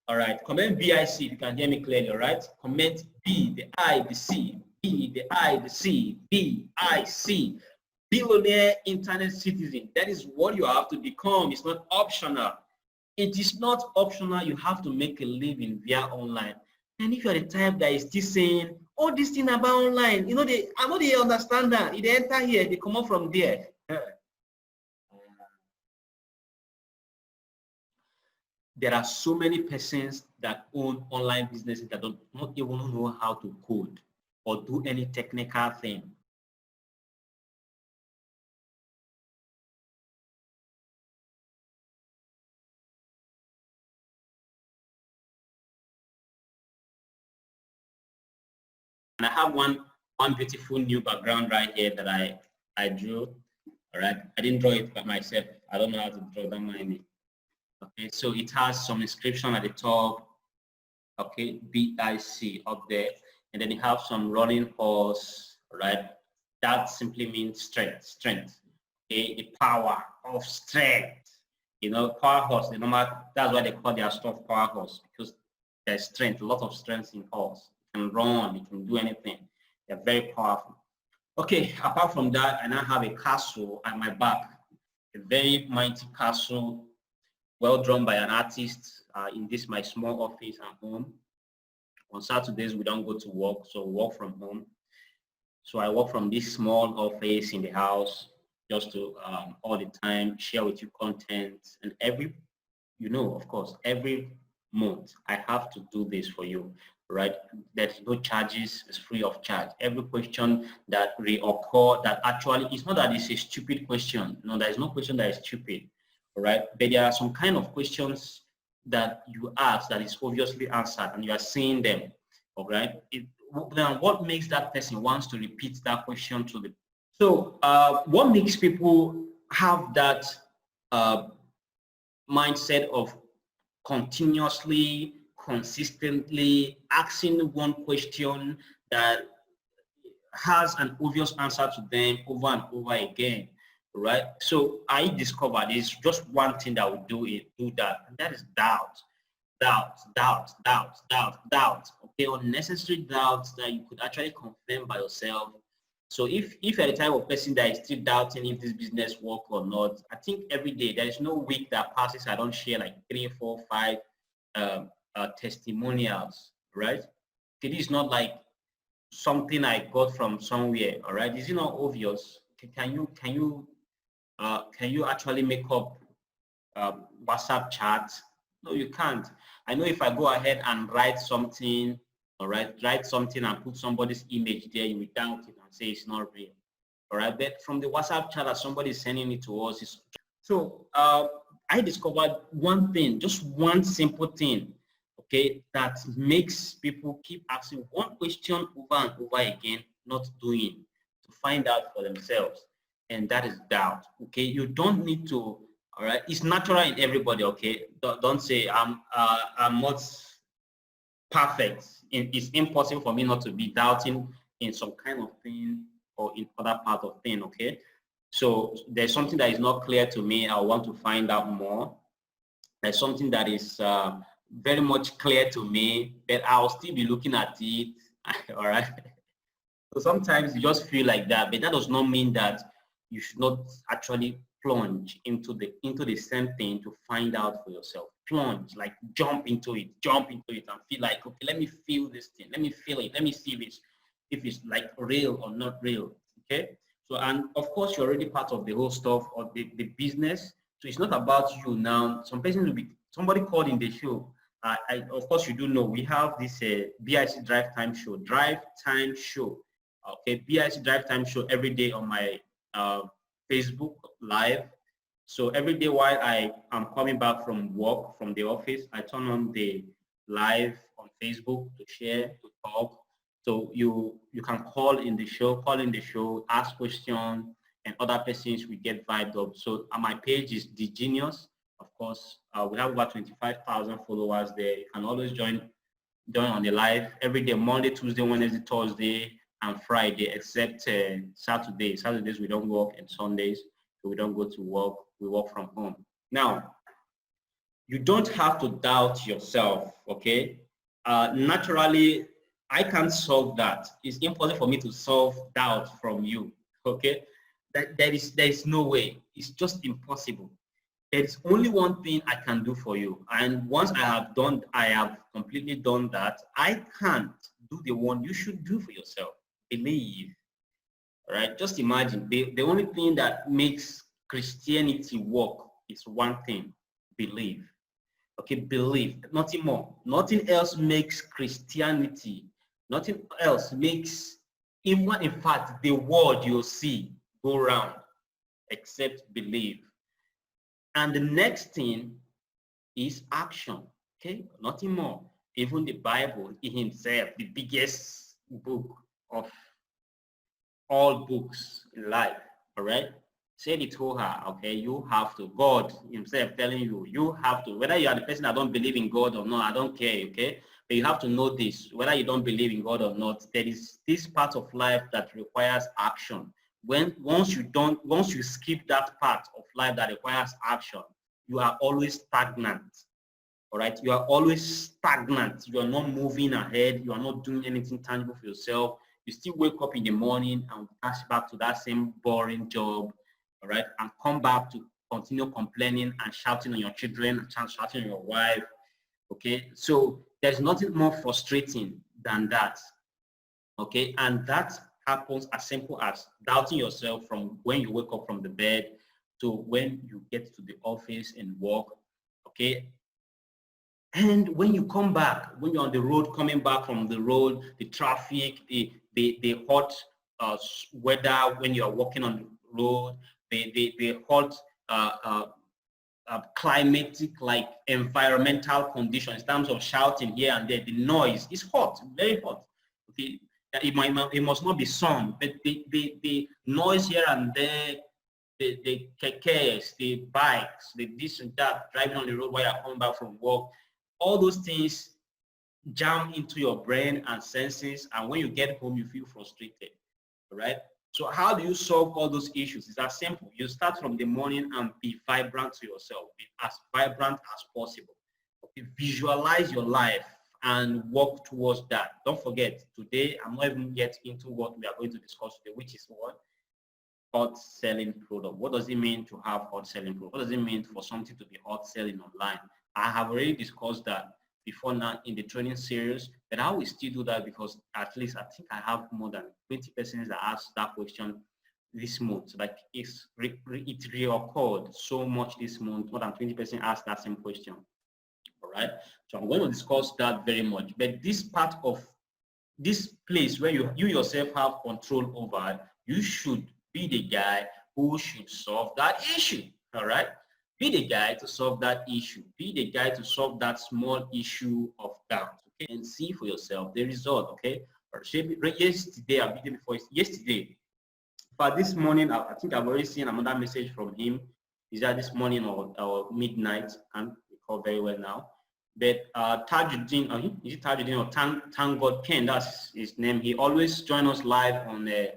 All right, comment BIC if you can hear me clearly, all right? Comment B, the I, the C, B, the I, the C, BIC. Billionaire internet citizen. That is what you have to become. It's not optional. It is not optional. You have to make a living via online. And if you're the type that is still saying, all this thing about online, you know, I know they understand that. If they enter here, they come out from there. There are so many persons that own online businesses that don't not even know how to code or do any technical thing. And I have one beautiful new background right here that I drew. All right, I didn't draw it by myself. I don't know how to draw, don't mind me. Okay, so it has some inscription at the top. Okay, BIC up there, and then you have some running horse. Right, that simply means strength. Okay, the power of strength. You know, power horse. The normal. That's why they call their stuff power horse, because there's strength, a lot of strength in horse. It can run, it can do anything. They're very powerful. Okay, apart from that, I now have a castle at my back, a very mighty castle, well drawn by an artist in this my small office at home. On Saturdays, we don't go to work, so we work from home. So I work from this small office in the house just to all the time share with you content. And of course, every month I have to do this for you, right? There's no charges, it's free of charge. Every question that reoccur that actually, it's not that it's a stupid question. No, there is no question that is stupid, right? But there are some kind of questions that you ask that is obviously answered and you are seeing them, all right? Then what makes that person wants to repeat that question to the... So what makes people have that mindset of continuously, consistently asking one question that has an obvious answer to them over and over again, right? So I discovered it's just one thing that will do that, and that is doubt. Okay, unnecessary doubts that you could actually confirm by yourself. So if you're the type of person that is still doubting if this business work or not, I think every day there is no week that passes I don't share like 3, 4, 5 testimonials, right? It is not like something I got from somewhere, all right? Is it not obvious? Can you actually make up WhatsApp chat? No, you can't. I know if I go ahead and write something, all right, write something and put somebody's image there, you will doubt it and say it's not real, all right? But from the WhatsApp chat that somebody is sending it to us, so I discovered one thing, just one simple thing, okay, that makes people keep asking one question over and over again, not doing, to find out for themselves, and that is doubt. Okay, you don't need to. All right, it's natural in everybody. Okay, don't say I'm not perfect. It's impossible for me not to be doubting in some kind of thing or in other part of thing. Okay, so there's something that is not clear to me. I want to find out more. There's something that is very much clear to me, but I'll still be looking at it. All right. So sometimes you just feel like that, but that does not mean that you should not actually plunge into the same thing to find out for yourself. Plunge, like jump into it and feel like, okay, let me feel this thing, let me feel it, let me see if it's like real or not real. Okay. So, and of course you're already part of the whole stuff of the business. So it's not about you now. Some person will be, somebody called in the show. Of course you do know we have this BIC Drive Time Show. Okay, BIC Drive Time Show every day on my Facebook Live. So every day while I am coming back from work, from the office, I turn on the live on Facebook to share, to talk. So you can call in the show, ask questions, and other persons will get vibed up. So my page is The Genius. Of course, we have about 25,000 followers there. You can always join on the live every day, Monday, Tuesday, Wednesday, Thursday, and Friday, except Saturday. Saturdays we don't work, and Sundays so we don't go to work. We work from home. Now, you don't have to doubt yourself, okay? Naturally, I can't solve that. It's impossible for me to solve doubt from you, okay? There is no way. It's just impossible. There is only one thing I can do for you. And once I have completely done that, I can't do the one you should do for yourself. Believe, right? Just imagine, the only thing that makes Christianity work is one thing, believe. Okay, believe, nothing more. Nothing else makes Christianity, nothing else makes, in fact, the world you'll see go round except believe. And the next thing is action, okay? Nothing more. Even the Bible himself, the biggest book of all books in life, all right? Said it to her, okay, you have to, God himself telling you, you have to, whether you are the person that don't believe in God or not, I don't care, okay? But you have to know this, whether you don't believe in God or not, there is this part of life that requires action. Once you skip that part of life that requires action, you are always stagnant, all right? You are always stagnant. You are not moving ahead. You are not doing anything tangible for yourself. You still wake up in the morning and dash back to that same boring job, all right, and come back to continue complaining and shouting on your children and shouting on your wife, okay? So there's nothing more frustrating than that, okay? And that happens as simple as doubting yourself from when you wake up from the bed to when you get to the office and work, okay? And when you come back, when you're on the road, coming back from the road, the traffic, the hot weather when you're walking on the road, the hot climatic, like environmental conditions in terms of shouting here and there, the noise is hot, very hot. Okay, it must not be sun, but the noise here and there, the kekes, the bikes, the this and that, driving on the road while you're coming back from work, all those things jam into your brain and senses, and when you get home, you feel frustrated, right? So how do you solve all those issues? It's that simple. You start from the morning and be vibrant to yourself, be as vibrant as possible. Okay, visualize your life and work towards that. Don't forget, today, I'm not even yet into what we are going to discuss today, which is what? Hot selling product. What does it mean to have hot selling product? What does it mean for something to be hot selling online? I have already discussed that before now in the training series, but I will still do that because at least I think I have more than 20 persons that asked that question this month. Like it reoccurred so much this month, more than 20% asked that same question. All right. So I'm going to discuss that very much. But this part of this place where you yourself have control over, you should be the guy who should solve that issue. All right. Be the guy to solve that issue. Be the guy to solve that small issue of doubt, okay? And see for yourself the result, okay? Or yesterday, I beat before yesterday. But this morning, I think I've already seen another message from him. Is that this morning or midnight? I can't recall very well now. But Tajuddin, is it Tajuddin or Thank God Ken? That's his name. He always joins us live on the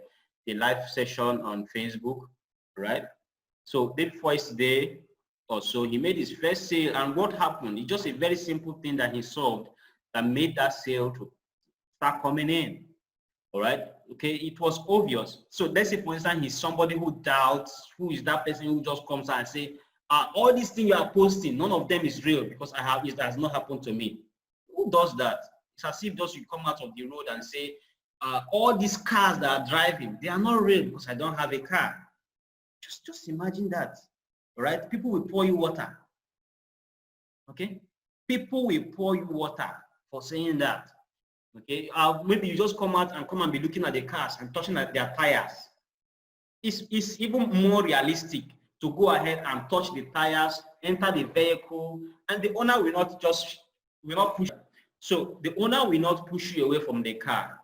live session on Facebook, right? So before yesterday, or so he made his first sale, and what happened? It's just a very simple thing that he solved that made that sale to start coming in. All right, okay, it was obvious. So let's say for instance he's somebody who doubts, who is that person who just comes out and say, all these things you are posting, none of them is real because it has not happened to me. Who does that? It's as if just you come out of the road and say, all these cars that are driving, they are not real because I don't have a car. Just imagine that. All right, people will pour you water. Okay, people will pour you water for saying that. Okay, maybe you just come out and be looking at the cars and touching at their tires. It's even more realistic to go ahead and touch the tires, enter the vehicle, and the owner will not push. So the owner will not push you away from the car.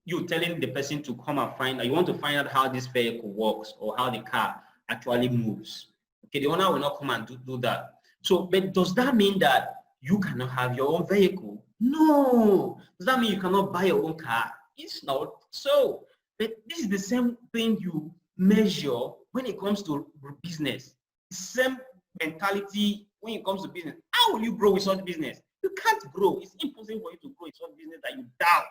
You telling the person to come and you want to find out how this vehicle works or how the car actually moves. Okay, the owner will not come and do that. So, but does that mean that you cannot have your own vehicle? No. Does that mean you cannot buy your own car? It's not so. But this is the same thing you measure when it comes to business. The same mentality when it comes to business. How will you grow with such business? You can't grow. It's impossible for you to grow in such business that you doubt.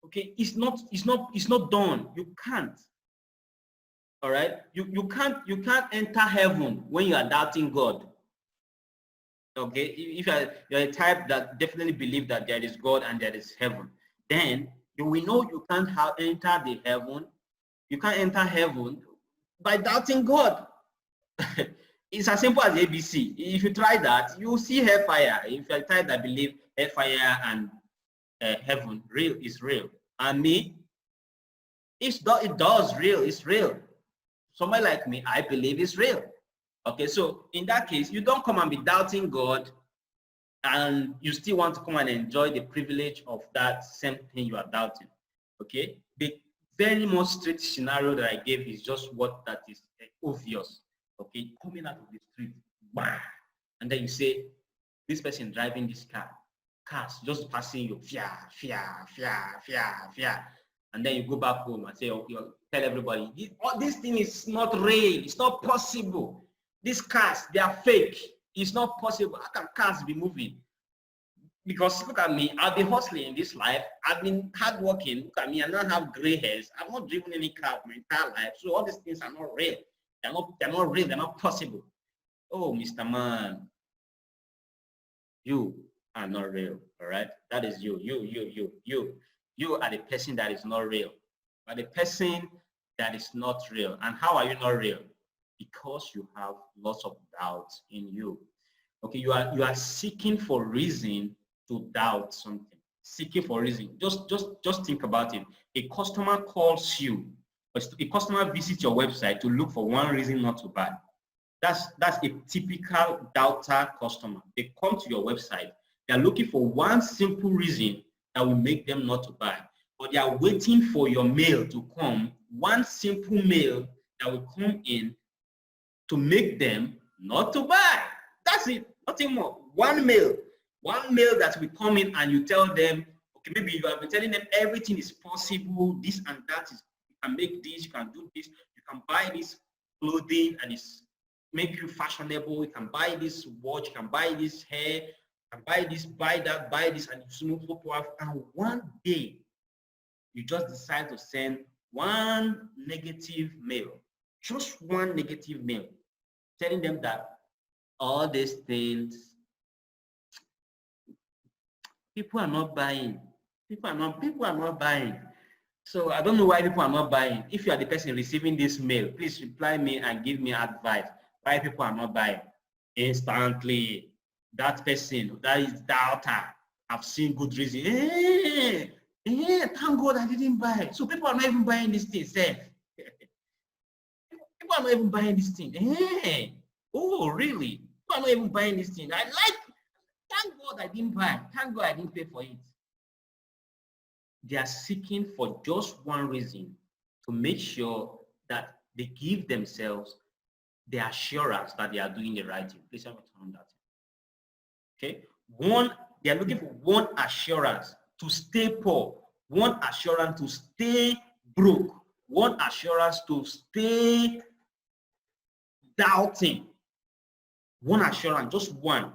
Okay, it's not done. You can't. All right, you can't enter heaven when you are doubting God. Okay, if you're a type that definitely believe that there is God and there is heaven, then you will know you can't enter the heaven. You can't enter heaven by doubting God. It's as simple as ABC. If you try that, you will see hellfire. If you're a type that believe hellfire and heaven real is real, and me, it does real. It's real. Somebody like me, I believe it's real. Okay, so in that case, you don't come and be doubting God and you still want to come and enjoy the privilege of that same thing you are doubting. Okay, the very most strict scenario that I gave is just what that is obvious. Okay, coming out of the street, bah, and then you say, this person driving this car, cars just passing you, fia, fia, fia, fia, fia. And then you go back home and say, okay, tell everybody, this thing is not real. It's not possible. These cars, they are fake. It's not possible. How can cars be moving? Because look at me, I've been hustling in this life. I've been hardworking. Look at me, I don't have gray hairs. I've not driven any car my entire life. So all these things are not real. They're not real. They're not possible. Oh, Mr. Man, you are not real. All right, that is you. You are the person that is not real. But the person that is not real. And how are you not real? Because you have lots of doubts in you. Okay, you are seeking for reason to doubt something. Seeking for reason. Just think about it. A customer calls you, a customer visits your website to look for one reason not to buy. That's a typical doubter customer. They come to your website. They are looking for one simple reason that will make them not to buy. But they are waiting for your mail to come, one simple mail that will come in to make them not to buy. That's it, nothing more. One mail that will come in and you tell them, okay, maybe you have been telling them everything is possible, this and that is, you can make this, you can do this, you can buy this clothing and it's make you fashionable, you can buy this watch, you can buy this hair, you can buy this, buy that, buy this, and you move forward. And one day, you just decide to send one negative mail, just one negative mail, telling them that all these things, people are not buying. People are not buying. So I don't know why people are not buying. If you are the person receiving this mail, please reply me and give me advice. Why people are not buying? Instantly, that person, that is doubter, I've seen good reason. Thank God I didn't buy. So people are not even buying this thing, sir. People are not even buying this thing. Oh, really? People are not even buying this thing. I like, thank God I didn't buy. Thank God I didn't pay for it. They are seeking for just one reason to make sure that they give themselves the assurance that they are doing the right thing. Please help me turn that. Okay? They are looking for one assurance to stay poor, one assurance to stay broke, one assurance to stay doubting. One assurance, just one.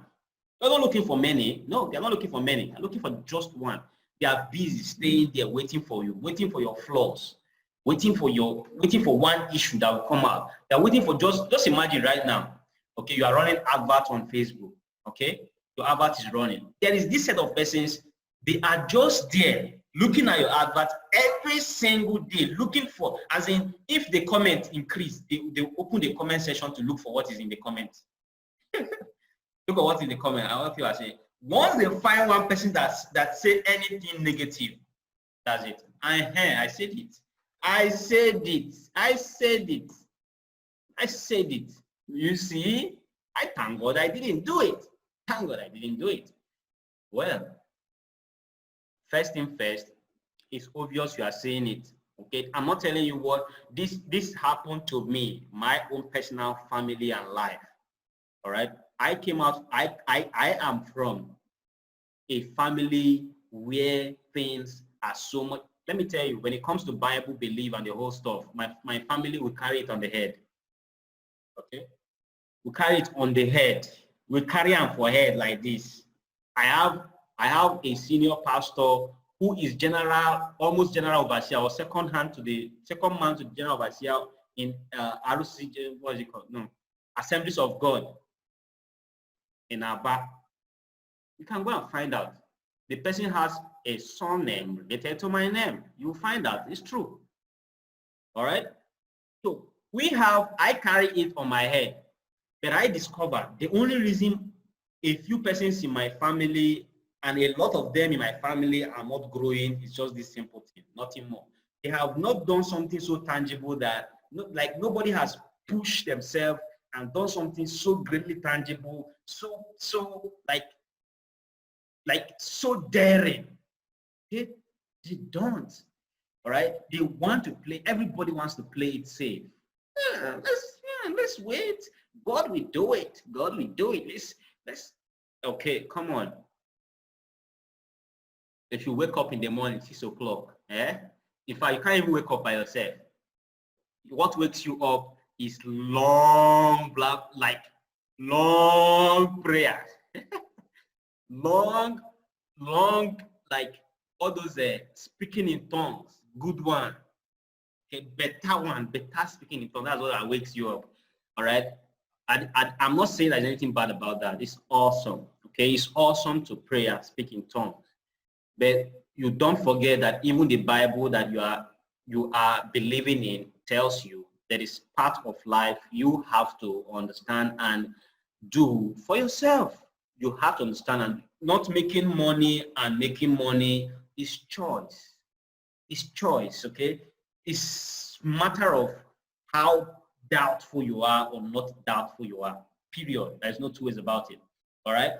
They're not looking for many. No, they're not looking for many. They're looking for just one. They are busy staying there waiting for you, waiting for your flaws, waiting for one issue that will come out. They're waiting for just imagine right now. Okay, you are running advert on Facebook. Okay, your advert is running. There is this set of persons, they are just there looking at your advert every single day, looking for, as in, if the comment increase, they open the comment section to look for what is in the comments. Look at what's in the comment. I want you to say, once they find one person that say anything negative, that's it. I said it. I said it. I said it. I said it. You see, I thank God I didn't do it. Thank God I didn't do it. Well, first thing first, it's obvious you are saying it. Okay, I'm not telling you what this happened to me, my own personal family and life. All right, I came out. I am from a family where things are so much. Let me tell you, when it comes to Bible belief and the whole stuff, my family will carry it on the head. Okay, We carry it on the head. We carry on for head like this. I have a senior pastor who is almost general overseer, or second man to the general overseer in RC, what is it called? No, Assemblies of God in Aba. You can go and find out. The person has a surname related to my name. You find out it's true. All right. So I carry it on my head, but I discovered the only reason a few persons in my family and a lot of them in my family are not growing is just this simple thing, nothing more. They have not done something so tangible that, like, nobody has pushed themselves and done something so greatly tangible, so so daring. They don't. All right. They want to play. Everybody wants to play it safe. Let's wait. God will do it. God will do it. Let's. Okay, come on. If you wake up in the morning, 6 o'clock, in fact, you can't even wake up by yourself. What wakes you up is long prayers. long, like all those speaking in tongues. Good one. Okay, better speaking in tongues. That's what wakes you up. All right. I'm not saying there's anything bad about that. It's awesome. Okay, it's awesome to pray and speak in tongues. But you don't forget that even the Bible that you are believing in tells you that it's part of life you have to understand and do for yourself. You have to understand, and not making money and making money is choice. It's choice, okay? It's a matter of how doubtful you are or not doubtful you are, period. There's no two ways about it, all right?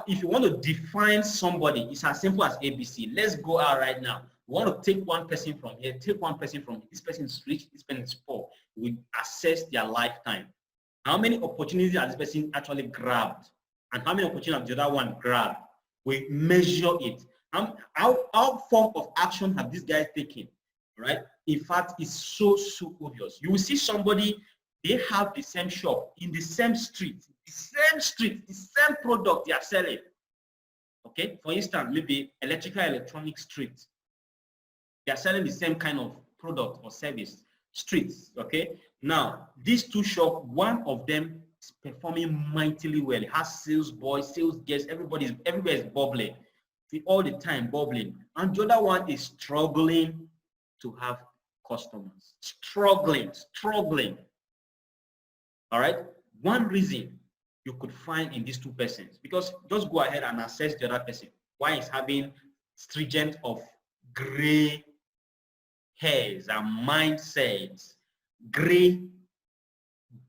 If you want to define somebody, it's as simple as ABC. Let's go out right now. We want to take one person from here, take one person from here. This person is rich, this person is poor. We assess their lifetime. How many opportunities has this person actually grabbed? And how many opportunities has the other one grabbed? We measure it. How form of action have this guy taken? Right? In fact, it's so obvious. You will see somebody, they have the same shop in the same street, the same product they are selling. Okay, for instance, maybe electronic street. They are selling the same kind of product or service, streets. Okay, now these two shops, one of them is performing mightily well. It has sales boys, sales guests, everywhere is bubbling, all the time bubbling, and the other one is struggling to have customers, struggling. All right, one reason you could find in these two persons, because just go ahead and assess the other person. Why is having stringent of gray hairs and mindsets, gray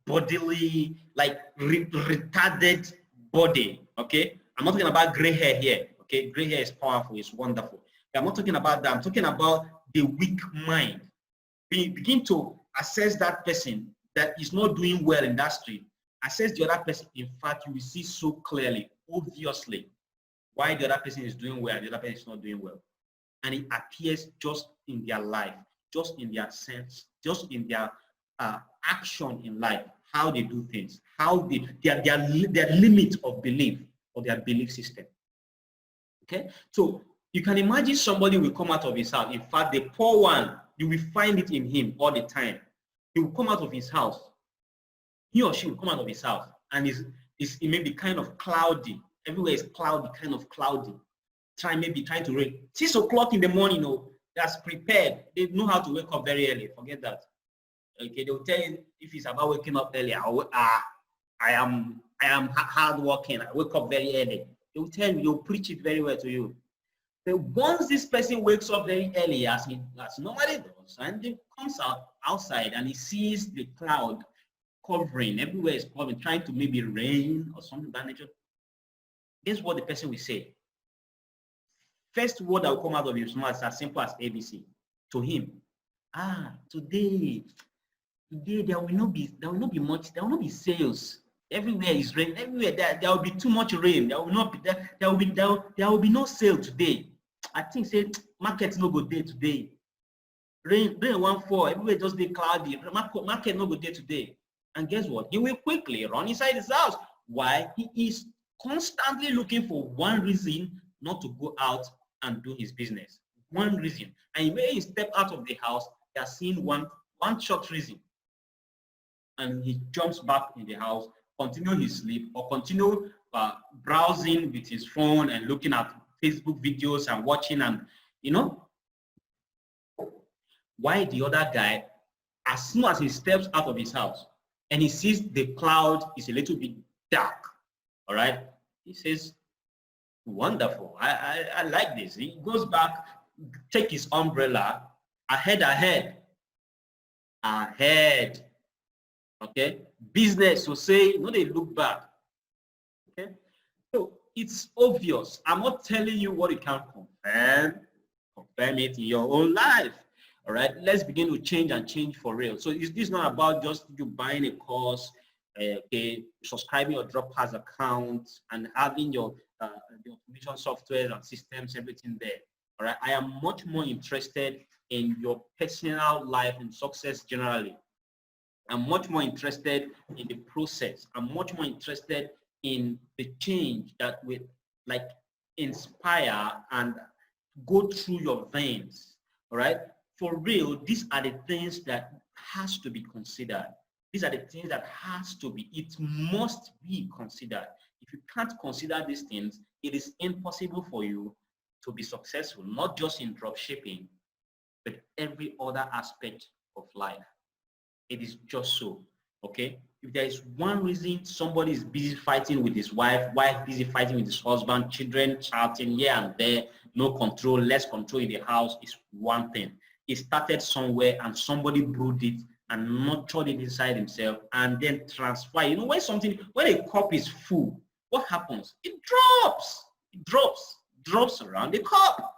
bodily, like retarded body. Okay, I'm not talking about gray hair here. Okay, gray hair is powerful, it's wonderful. I'm not talking about that. I'm talking about the weak mind. Begin to assess that person that is not doing well in that street. Assess the other person. In fact, you will see so clearly, obviously, why the other person is doing well and the other person is not doing well. And it appears just in their life, just in their sense, just in their action in life, how they do things, how their limit of belief or their belief system. Okay, so you can imagine somebody will come out of his house. In fact, the poor one, you will find it in him all the time. He will come out of his house. He or she will come out of his house, and it may be kind of cloudy. Everywhere is cloudy, kind of cloudy. Maybe trying to rain. 6 o'clock in the morning, that's prepared. They know how to wake up very early. Forget that. Okay, they'll tell you if it's about waking up early. I am hard working. I wake up very early. They'll tell you. They'll preach it very well to you. But once this person wakes up very early, as normally does, and he comes outside and he sees the cloud covering, everywhere is covering, trying to maybe rain or something of that nature, guess what the person will say? First word that will come out of his mouth is as simple as ABC. To him, today there will not be much, there will not be sales. Everywhere is rain. Everywhere there will be too much rain. There will be no sale today. I think say market no go day today. Rain 1 4. Everywhere just be cloudy. Market no go day today. And guess what? He will quickly run inside his house. Why? He is constantly looking for one reason not to go out and do his business. One reason. And when he step out of the house, he has seen one short reason. And he jumps back in the house, continue his sleep, or continue browsing with his phone and looking at Facebook videos and watching, and why the other guy, as soon as he steps out of his house and he sees the cloud is a little bit dark, all right, he says, wonderful, I like this. He goes back, take his umbrella, ahead, okay? Business will say, they look back, okay? So it's obvious. I'm not telling you what you can confirm it in your own life. All right, let's begin to change for real. So this is not about just you buying a course, okay, subscribing your Dropbox account and having your the automation software and systems, everything there. All right, I am much more interested in your personal life and success generally. I'm much more interested in the process. I'm much more interested in the change that will like inspire and go through your veins. All right. For real, these are the things that has to be considered. These are the things that it must be considered. If you can't consider these things, it is impossible for you to be successful, not just in dropshipping, but every other aspect of life. It is just so, okay? If there is one reason somebody is busy fighting with his wife busy fighting with his husband, children shouting here and there, no control, less control in the house, is one thing. It started somewhere and somebody brewed it and nurtured it inside himself and then transfer. When a cup is full, what happens? It drops around the cup.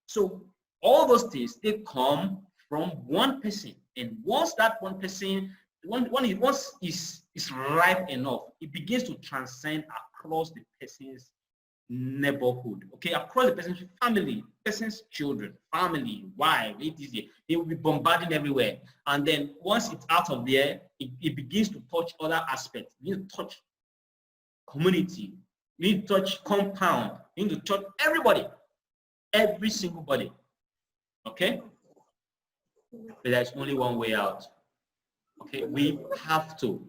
So all those things, they come from one person. And once that one person, once is ripe enough, it begins to transcend across the person's neighborhood, okay, across the person's family, person's children, family, wife, they will be bombarding everywhere. And then once it's out of there, it begins to touch other aspects. You need to touch community, you need to touch compound, you need to touch everybody, every single body, okay? But there's only one way out, okay? We have to.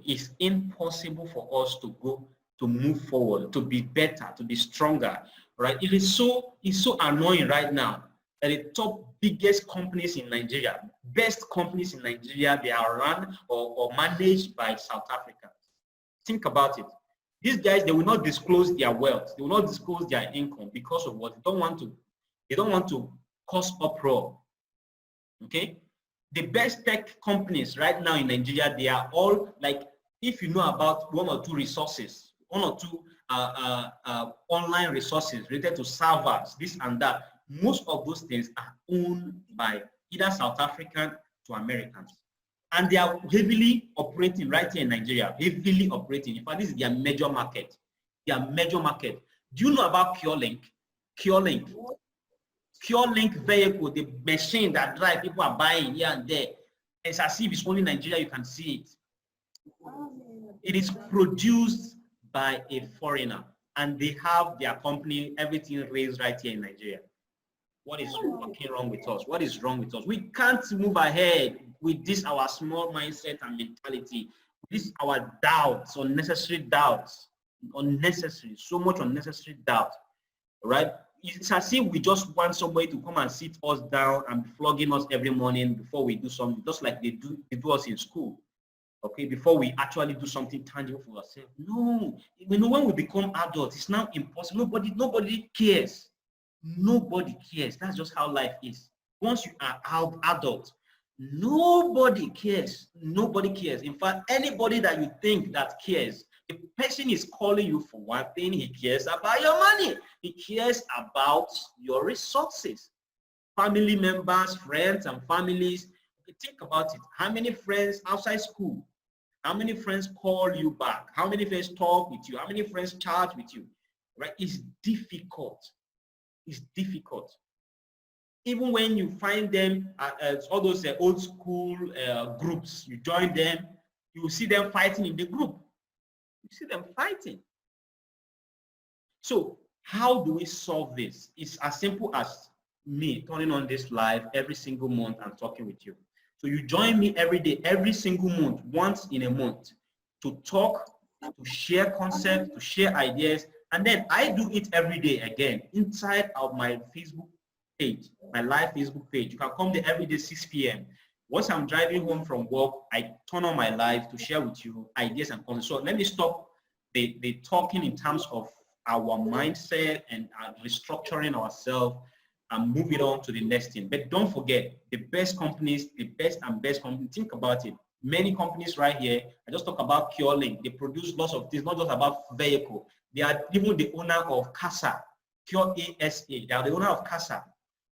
It's impossible for us to move forward, to be better, to be stronger, right? It's so annoying right now that the top biggest companies in Nigeria, best companies in Nigeria, they are run or managed by South Africans. Think about it. These guys, they will not disclose their wealth. They will not disclose their income because of what? They don't want to cause uproar, okay? The best tech companies right now in Nigeria, they are all like, if you know about one or two resources, one or two online resources related to servers, this and that, most of those things are owned by either South African to Americans. And they are heavily operating right here in Nigeria, heavily operating. In fact, this is their major market. Do you know about PureLink? PureLink vehicle, the machine that drive, people are buying here and there. It's as if it's only Nigeria you can see it. It is produced by a foreigner and they have their company, everything raised right here in Nigeria. What is fucking wrong with us? What is wrong with us? We can't move ahead with this, our small mindset and mentality. This, our doubts, unnecessary doubts, so much unnecessary doubt, right? It's as if we just want somebody to come and sit us down and flogging us every morning before we do something, just like they do us in school, okay, before we actually do something tangible for ourselves. No, when we become adults, it's now impossible. Nobody cares. Nobody cares. That's just how life is. Once you are adult, nobody cares. Nobody cares. In fact, anybody that you think that cares, the person is calling you for one thing. He cares about your money. He cares about your resources. Family members, friends, and families. Think about it. How many friends outside school? How many friends call you back? How many friends talk with you? How many friends chat with you? Right? It's difficult. It's difficult. Even when you find them at all those old school groups, you join them, you will see them fighting in the group. You see them fighting. So how do we solve this? It's as simple as me turning on this live every single month and talking with you. So you join me every day, every single month, once in a month, to talk, to share concepts, to share ideas, and then I do it every day again inside of my Facebook page, my live Facebook page. You can come there every day, 6 p.m. Once I'm driving home from work, I turn on my live to share with you ideas and concepts. So let me stop the talking in terms of our mindset and restructuring ourselves and move it on to the next thing. But don't forget, the best companies, the best companies, think about it. Many companies right here, I just talk about CureLink. They produce lots of things, not just about vehicle. They are even the owner of CASA, Cure ASA. They are the owner of CASA.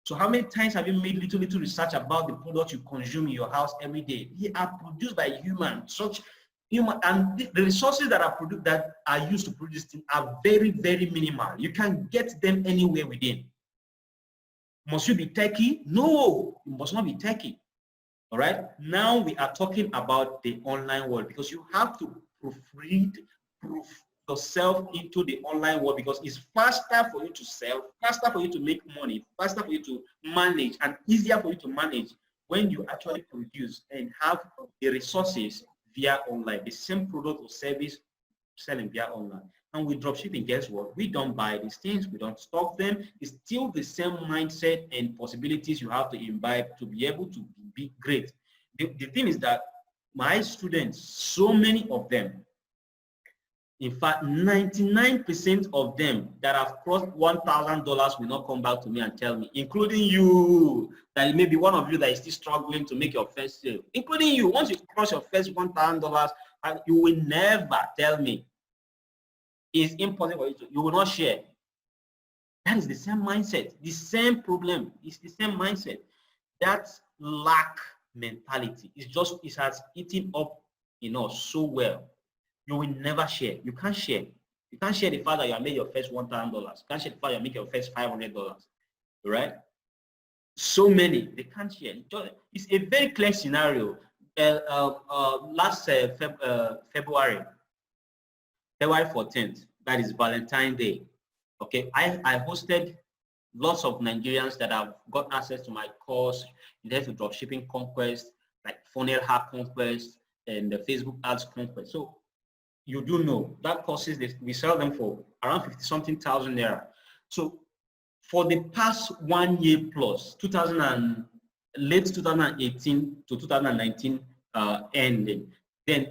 So how many times have you made little research about the products you consume in your house every day? They are produced by humans. And the resources that are produced, that are used to produce things, are very, very minimal. You can get them anywhere within. Must you be techie? No, you must not be techie. All right. Now we are talking about the online world, because you have to proof yourself into the online world, because it's faster for you to sell, faster for you to make money, faster for you to manage, and easier for you to manage when you actually produce and have the resources via online. The same product or service selling via online. And with dropshipping, guess what? We don't buy these things, we don't stock them. It's still the same mindset and possibilities you have to imbibe to be able to be great. The thing is that my students, so many of them, in fact, 99% of them that have crossed $1,000 will not come back to me and tell me, including you, that maybe one of you that is still struggling to make your first sale, including you. Once you cross your first $1,000, you will never tell me. It's impossible for you to, you will not share. That is the same mindset, the same problem. It's the same mindset. That lack mentality is just, it has eaten up in us so well. You will never share. You can't share. You can't share the fact that you have made your first $1,000. You can't share the fact you make your first $500. Right? So many, they can't share. It's a very clear scenario. Last February 14th, that is Valentine's Day. Okay, I hosted lots of Nigerians that have got access to my course related to dropshipping conquest, like funnel hack conquest and the Facebook ads conquest. So you do know that courses, we sell them for around 50-something thousand naira. So for the past 1 year plus, late 2018 to 2019 ending, then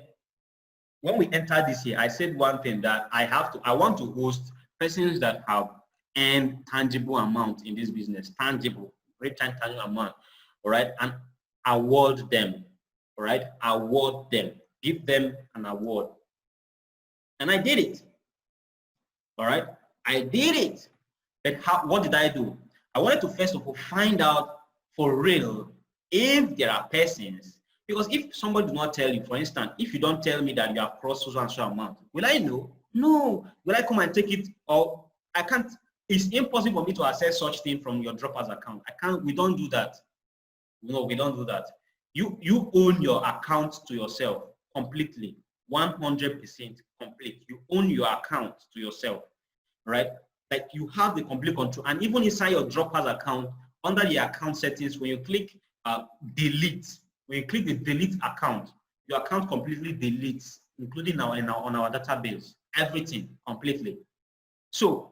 when we entered this year, I said one thing, that I want to host persons that have earned tangible amount in this business, tangible, great tangible amount, all right, and award them, all right, award them, give them an award. And I did it, all right, I did it. But what did I do? I wanted to first of all find out for real if there are persons, because if somebody does not tell you, for instance, if you don't tell me that you have crossed so and so amount, will I know? No. Will I come and take it? Or I can't. It's impossible for me to access such thing from your Droppers account. I can't. We don't do that. No, we don't do that. You own your account to yourself completely, 100% complete. You own your account to yourself, right? Like you have the complete control. And even inside your Droppers account, under the account settings, when you click delete, when you click the delete account, your account completely deletes, including on our database, everything completely. So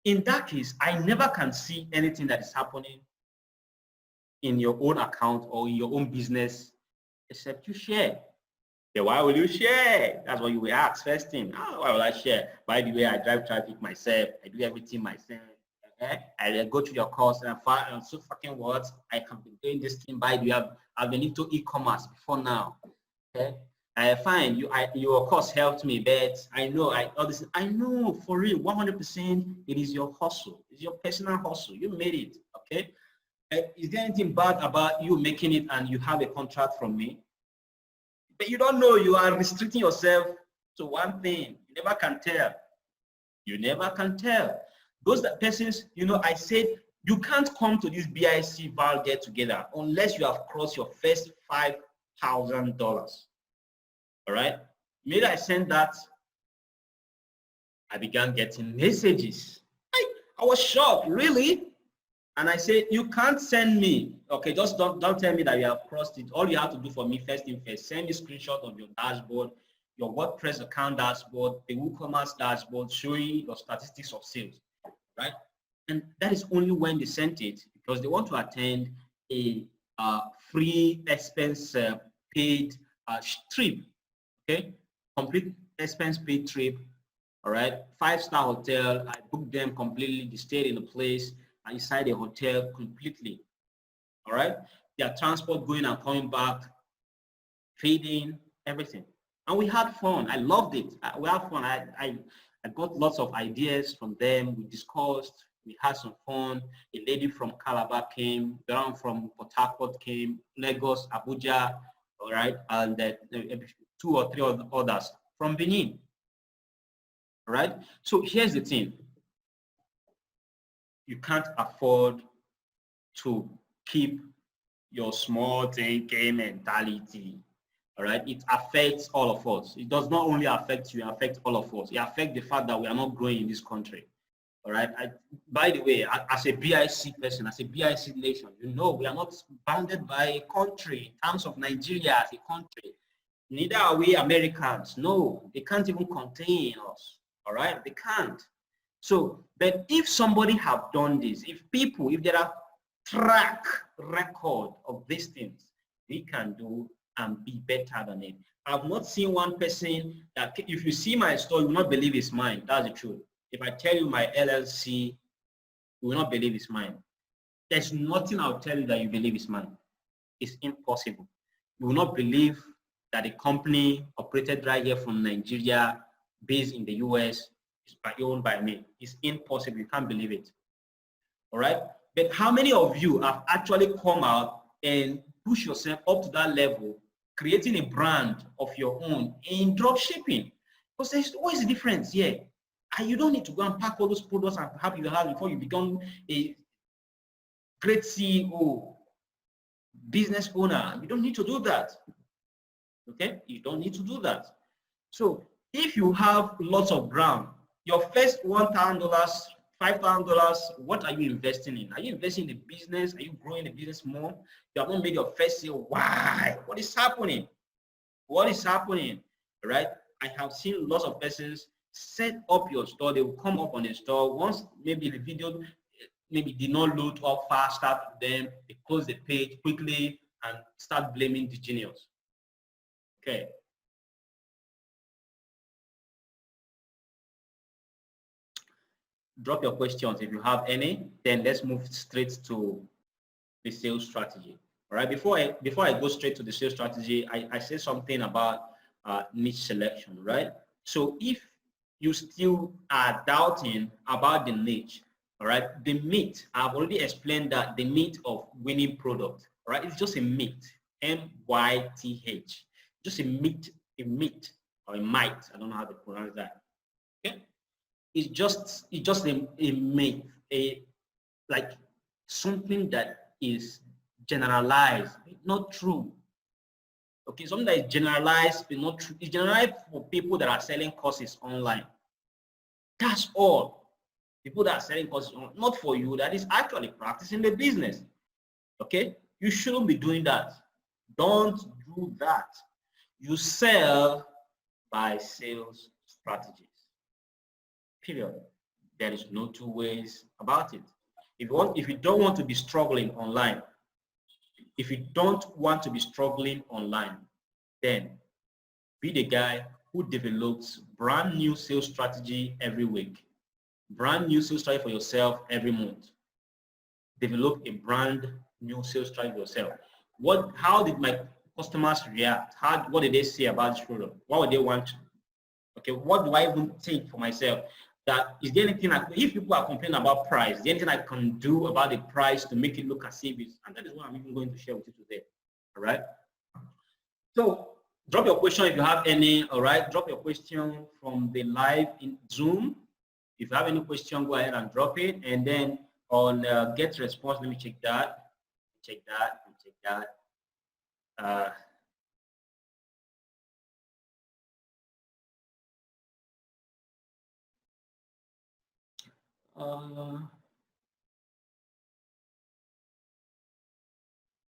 in that case, I never can see anything that is happening in your own account or in your own business, except you share. Then why will you share? That's what you will ask first thing. Oh, why will I share? By the way, I drive traffic myself. I do everything myself. Okay? I go to your course and I'm so fucking what? I can be doing this thing. By the way, I've been into e-commerce before now. Okay? I find your course helped me, but I know I know for real, 100%. It is your hustle. It's your personal hustle. You made it. Okay? Is there anything bad about you making it and you have a contract from me? But you don't know, you are restricting yourself to one thing. You never can tell. You never can tell. Those persons, I said You can't come to this BIC Val get together unless you have crossed your first $5,000. All right. Maybe I sent that. I began getting messages. I was shocked, really? And I said, you can't send me. Okay, just don't tell me that you have crossed it. All you have to do for me, first thing first, send me a screenshot of your dashboard, your WordPress account dashboard, the WooCommerce dashboard showing your statistics of sales, right? And that is only when they sent it because they want to attend a free expense paid trip, okay? Complete expense paid trip, all right? 5-star hotel. I booked them completely. They stayed in the place inside a hotel completely, all right? Their transport going and coming back, feeding, everything. And we had fun. I loved it. We had fun. I got lots of ideas from them. We discussed. We had some fun. A lady from Calabar came. Down from Port Harcourt came. Lagos, Abuja, all right? And 2 or 3 others from Benin, all right? So here's the thing. You can't afford to keep your small thinking mentality, all right? It affects all of us. It does not only affect you, it affects all of us. It affects the fact that we are not growing in this country, all right? By the way, as a BIC person, as a BIC nation, you know we are not bounded by a country in terms of Nigeria as a country. Neither are we Americans. No, they can't even contain us, all right? They can't. So, but if somebody have done this, if there are track record of these things, we can do and be better than it. I've not seen one person that, if you see my story, you will not believe it's mine. That's the truth. If I tell you my LLC, you will not believe it's mine. There's nothing I'll tell you that you believe is mine. It's impossible. You will not believe that a company operated right here from Nigeria, based in the US, is owned by me. It's impossible. You can't believe it. All right? But how many of you have actually come out and push yourself up to that level, creating a brand of your own in drop shipping? Because there's always a difference here. And you don't need to go and pack all those products and have your house before you become a great CEO, business owner. You don't need to do that. Okay? You don't need to do that. So if you have lots of ground, your first $1,000, $5,000, what are you investing in? Are you investing in the business? Are you growing the business more? You have not made your first sale. Why? What is happening? What is happening? Right? I have seen lots of persons set up your store. They will come up on the store. Once maybe the video maybe did not load up fast enough to them, they close the page quickly and start blaming the genius. Okay. Drop your questions if you have any, then let's move straight to the sales strategy. All right, before I go straight to the sales strategy, I say something about niche selection, right? So if you still are doubting about the niche, all right, the myth, I've already explained that the myth of winning product, all right, it's just a myth, M-Y-T-H, just a myth, or a might, I don't know how to pronounce that, okay? It's just a myth, like something that is generalized, not true. Okay, something that is generalized, but not true. It's generalized for people that are selling courses online. That's all. People that are selling courses online, not for you that is actually practicing the business. Okay, you shouldn't be doing that. Don't do that. You sell by sales strategies. Period. There is no two ways about it. If you don't want to be struggling online, then be the guy who develops brand new sales strategy every week, brand new sales strategy for yourself every month. Develop a brand new sales strategy for yourself. How did my customers react? What did they say about this product? What would they want? Okay, what do I even think for myself? That is there anything if people are complaining about price, is there anything I can do about the price to make it look as if it's, and that is what I'm even going to share with you today. All right. So drop your question if you have any. All right, drop your question from the live in Zoom. If you have any question, go ahead and drop it, and then On get response, let me check that. Check that. Check that.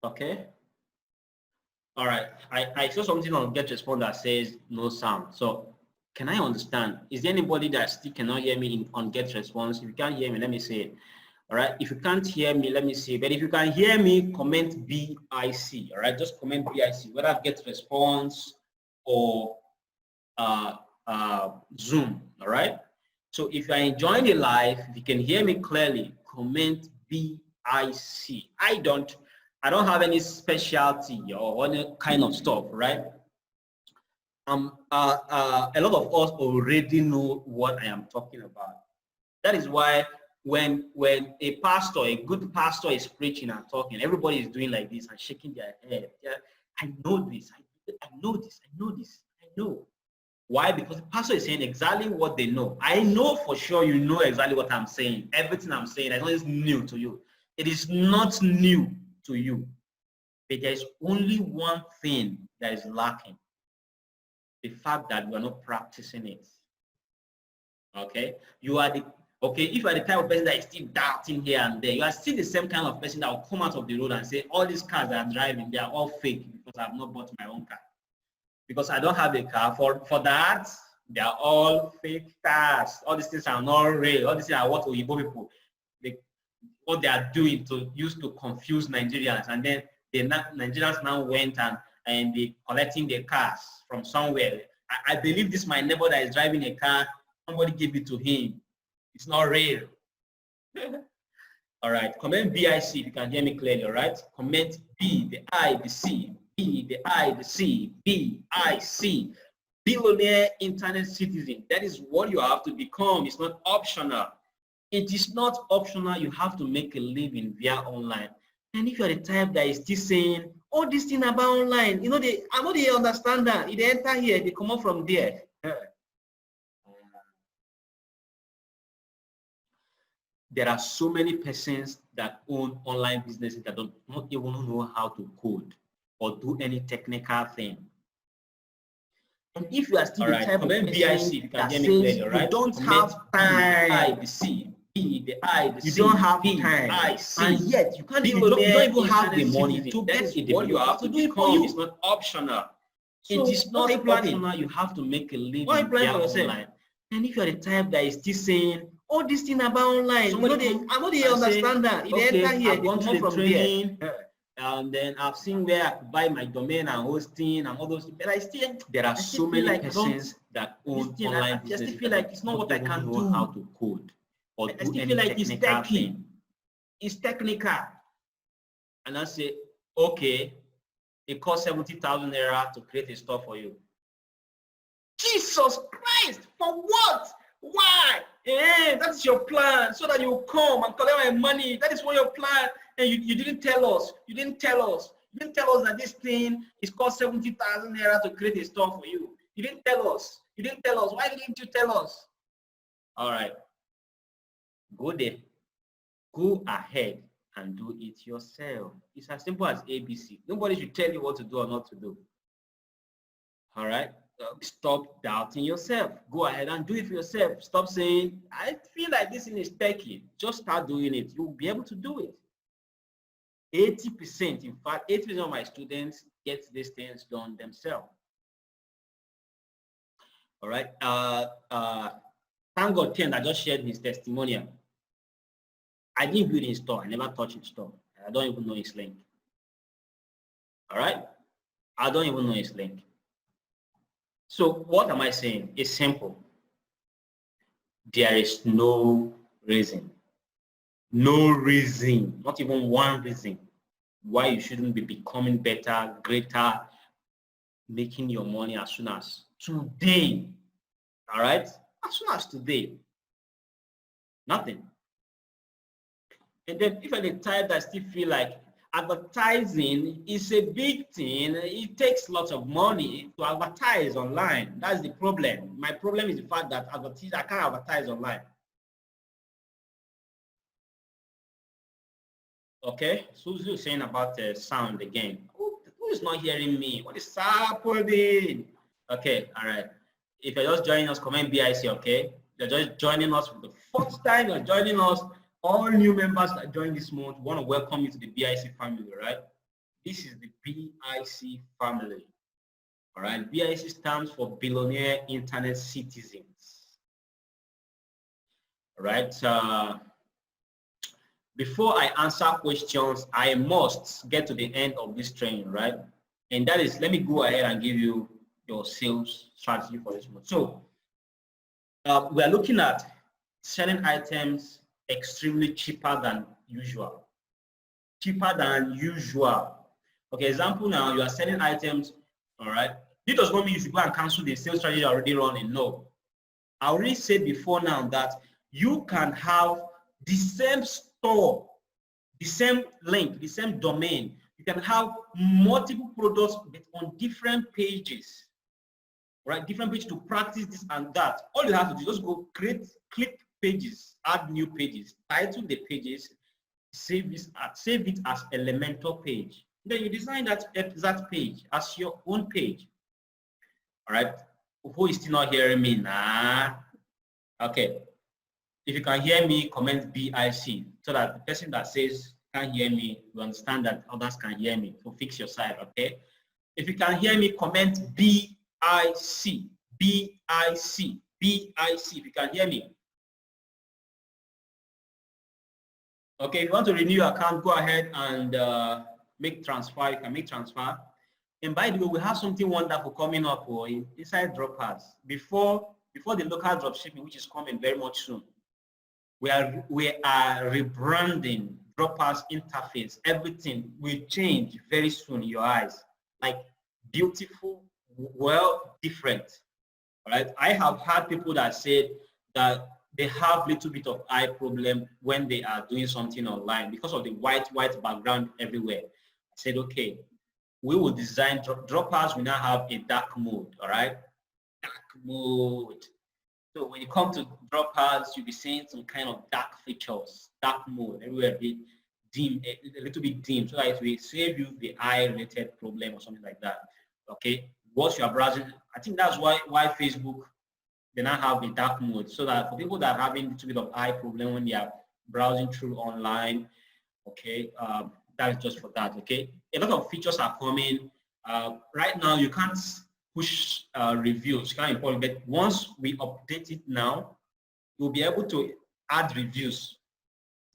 Okay. All right. I saw something on get response that says no sound. So can I understand? Is there anybody that still cannot hear me on get response? If you can't hear me, let me say it. All right. If you can't hear me, let me see. But if you can hear me, comment BIC. All right. Just comment BIC, whether get response or Zoom. All right. So if you are enjoying the live, if you can hear me clearly, comment BIC. I don't have any specialty or any kind of stuff, right? A lot of us already know what I am talking about. That is why when a pastor, a good pastor is preaching and talking, everybody is doing like this and shaking their head. Yeah, I know this, I know this, I know this, I know. Why? Because the pastor is saying exactly what they know. I know for sure you know exactly what I'm saying. Everything I'm saying, I know it's new to you. It is not new to you. But there is only one thing that is lacking. The fact that you are not practicing it. Okay? You are the okay, if you are the type of person that is still doubting here and there, you are still the same kind of person that will come out of the road and say, all these cars that I'm driving, they are all fake because I have not bought my own car. Because I don't have a car. For that, they are all fake cars. All these things are not real. All these things are what Oyibo people, what they are doing to use to confuse Nigerians. And then the Nigerians now went and they collecting their cars from somewhere. I believe this my neighbor that is driving a car, somebody gave it to him. It's not real. All right, comment BIC if you can hear me clearly, all right? Comment B, the I, the C, B, the I, the C, BIC. Billionaire internet citizen. That is what you have to become. It's not optional. It is not optional. You have to make a living via online. And if you're the type that is still saying, oh, this thing about online, you know, I know they understand that. If they enter here, they come up from there. There are so many persons that own online businesses that don't not even know how to code or do any technical thing. And if you are still the type of person that says you don't have time, the C, B, the I, the you don't have time, and yet you can't you don't even have the money to get it. What you have to do it for you. It's not optional. It is not optional. You have to make a living online. And if you are the type that is still saying, oh, this thing about online, I know they understand that. If they enter here, they come from training. And then I've seen where I could buy my domain and hosting and all those things. But I still, there are so many persons that own online business. I just feel like it's not what I can do. How to code or I still feel like it's techy. It's technical. And I say, okay, it costs 70,000 naira to create a store for you. Jesus Christ, for what? Why? That's your plan, so that you come and collect my money. That is what your plan. And you didn't tell us. You didn't tell us. You didn't tell us that this thing is cost 70,000 naira to create a store for you. You didn't tell us. You didn't tell us. Why didn't you tell us? All right. Go there. Go ahead and do it yourself. It's as simple as ABC. Nobody should tell you what to do or not to do. All right. Stop doubting yourself. Go ahead and do it for yourself. Stop saying, I feel like this thing is techy. Just start doing it. You'll be able to do it. 80%, in fact, 80% of my students get these things done themselves. All right. Thank God Ken, I just shared his testimonial. I didn't build his store. I never touched his store. I don't even know his link. All right. I don't even know his link. So what am I saying? It's simple. There is no reason, not even one reason why you shouldn't be becoming better, greater, making your money as soon as today. All right? As soon as today. Nothing. And then if you're the type that still feel like advertising is a big thing, it takes lots of money to advertise online. That's the problem. My problem is the fact that I can't advertise online. Okay, Suzu is saying about the sound again. Who is not hearing me? What is happening? Okay, all right. If you're just joining us, comment BIC, okay? You're just joining us for the first time, you're joining us. All new members that joined this month, we want to welcome you to the BIC family, right? This is the BIC family, all right? BIC stands for Billionaire Internet Citizens, all right? Before I answer questions, I must get to the end of this training, right? And that is, let me go ahead and give you your sales strategy for this month. So we are looking at selling items extremely cheaper than usual. Cheaper than usual. Okay, example now, you are selling items, all right? This does not mean you should go and cancel the sales strategy you're already running. No. I already said before now that you can have the same store, the same link, the same domain. You can have multiple products but on different pages, right? Different pages to practice this and that. All you have to do is just go click pages, add new pages, title the pages, save it as Elementor page. Then you design that exact page as your own page. All right. Who is still not hearing me? Nah. Okay. If you can hear me, comment BIC so that the person that says can't hear me, you understand that others can hear me. So fix your side, okay? If you can hear me, comment BIC, BIC, BIC. If you can hear me. Okay, if you want to renew your account, go ahead and make transfer. You can make transfer. And by the way, we have something wonderful coming up inside Droppers. Before the local dropshipping, which is coming very much soon. We are rebranding Droppers interface. Everything will change very soon in your eyes. Like beautiful, well, different. All right. I have had people that said that they have little bit of eye problem when they are doing something online because of the white background everywhere. I said, okay, we will design Droppers. We now have a dark mode. All right, dark mode. So when you come to Droppers, you'll be seeing some kind of dark features, dark mode, everywhere a bit dim, a little bit dim, so that it will save you the eye-related problem or something like that. Okay, once you are browsing, I think that's why Facebook they now have a dark mode, so that for people that are having a little bit of eye problem when they are browsing through online, okay, that is just for that. Okay, a lot of features are coming. Right now, you can't push reviews, kind of important, but once we update it now, you'll be able to add reviews,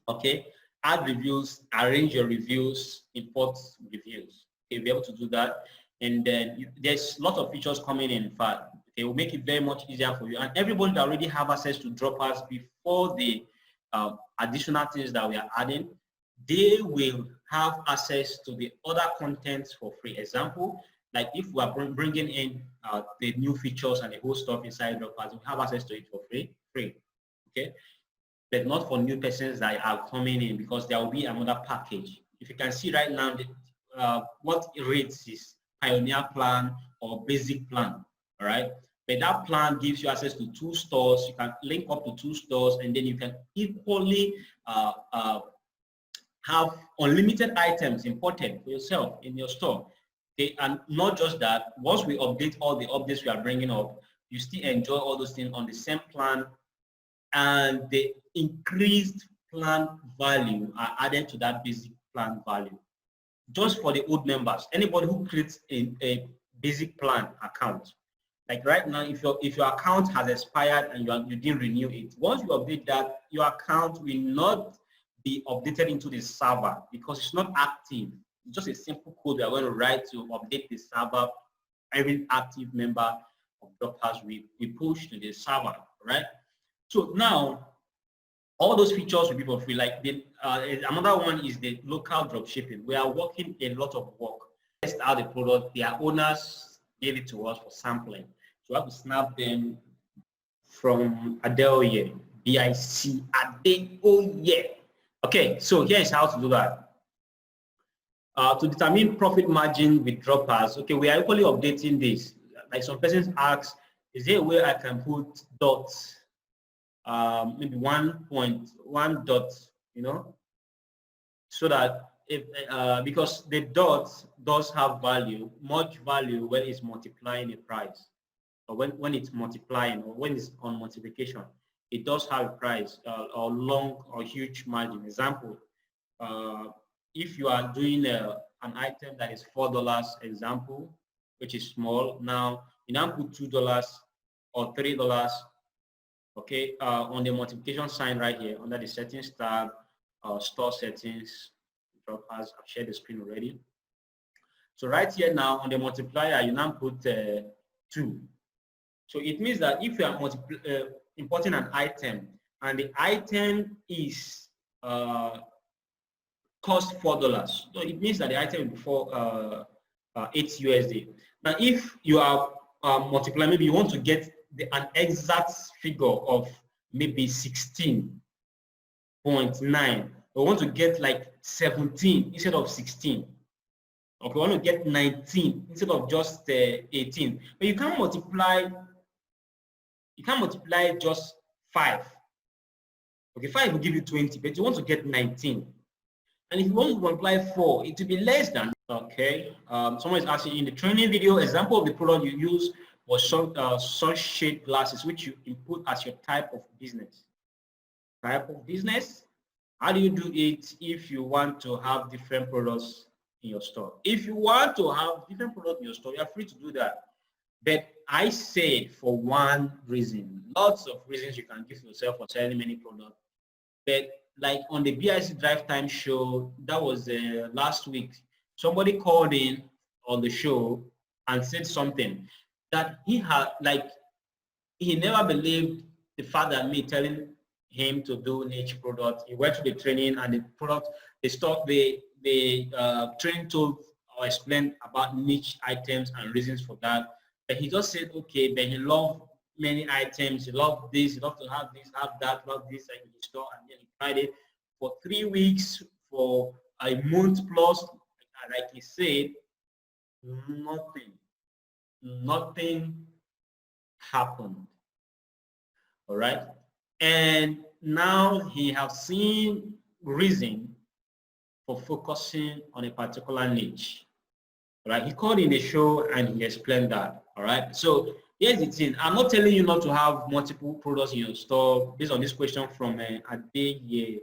okay? Add reviews, arrange your reviews, import reviews. Okay, you'll be able to do that. And then there's a lot of features coming in fact. Okay, will make it very much easier for you. And everybody that already have access to Droppers before the additional things that we are adding, they will have access to the other contents for free. Example, like if we are bringing in the new features and the whole stuff inside Droppers, we have access to it for free, okay? But not for new persons that are coming in because there will be another package. If you can see right now, what it rates is Pioneer plan or basic plan, all right? But that plan gives you access to 2 stores. You can link up to 2 stores, and then you can equally have unlimited items imported for yourself in your store. Okay, and not just that, once we update all the updates we are bringing up, you still enjoy all those things on the same plan, and the increased plan value are added to that basic plan value. Just for the old members, anybody who creates a basic plan account, like right now, if your account has expired and you didn't renew it, once you update that, your account will not be updated into the server because it's not active. It's just a simple code we are going to write to update the server. Every active member of Droppers we push to the server, right? So now, all those features will be for free. Like another one is the local drop shipping. We are working a lot of work. Test out the product. Their owners gave it to us for sampling. So we have to snap them from Adeoye, BIC Adeoye. Okay, so here is how to do that. To determine profit margin with Droppers, okay, we are equally updating this. Like some persons ask, is there a way I can put dots, maybe 1.1 dot, so that if because the dot does have value, much value when it's multiplying a price, or when it's multiplying, or when it's on multiplication, it does have a price, or long or huge margin. Example, uh, if you are doing an item that is $4, example, which is small, now you now put $2 or $3, okay, on the multiplication sign right here under the settings tab, store settings. I've shared the screen already. So right here now on the multiplier, you now put 2. So it means that if you are importing an item and the item is cost $4, so it means that the item will be for 8 USD. Now, if you are multiplying, maybe you want to get an exact figure of maybe 16.9, we want to get like 17 instead of 16. Okay, we want to get 19 instead of just 18. But you can't multiply just 5. Okay, 5 will give you 20, but you want to get 19. And if you want to multiply 4, it will be less than. Okay, someone is asking, in the training video, example of the product you use was sunshade glasses, which you input as your type of business. Type of business? How do you do it if you want to have different products in your store? If you want to have different products in your store, you're free to do that. But I say for one reason, lots of reasons you can give yourself for selling many products. But like on the BIC Drive Time show, that was last week, somebody called in on the show and said something that he had, like, he never believed the fact that me telling him to do niche product. He went to the training and the product, the training told or explained about niche items and reasons for that. But he just said, okay, but he loved many items. He loved this, he loved to have this, have that, love this, and he store, and then he tried it for 3 weeks, for a month plus. Like he said, nothing happened. All right. And now he has seen reason for focusing on a particular niche. All right. He called in the show and he explained that. All right. So here's the thing. I'm not telling you not to have multiple products in your store based on this question from Adeyemo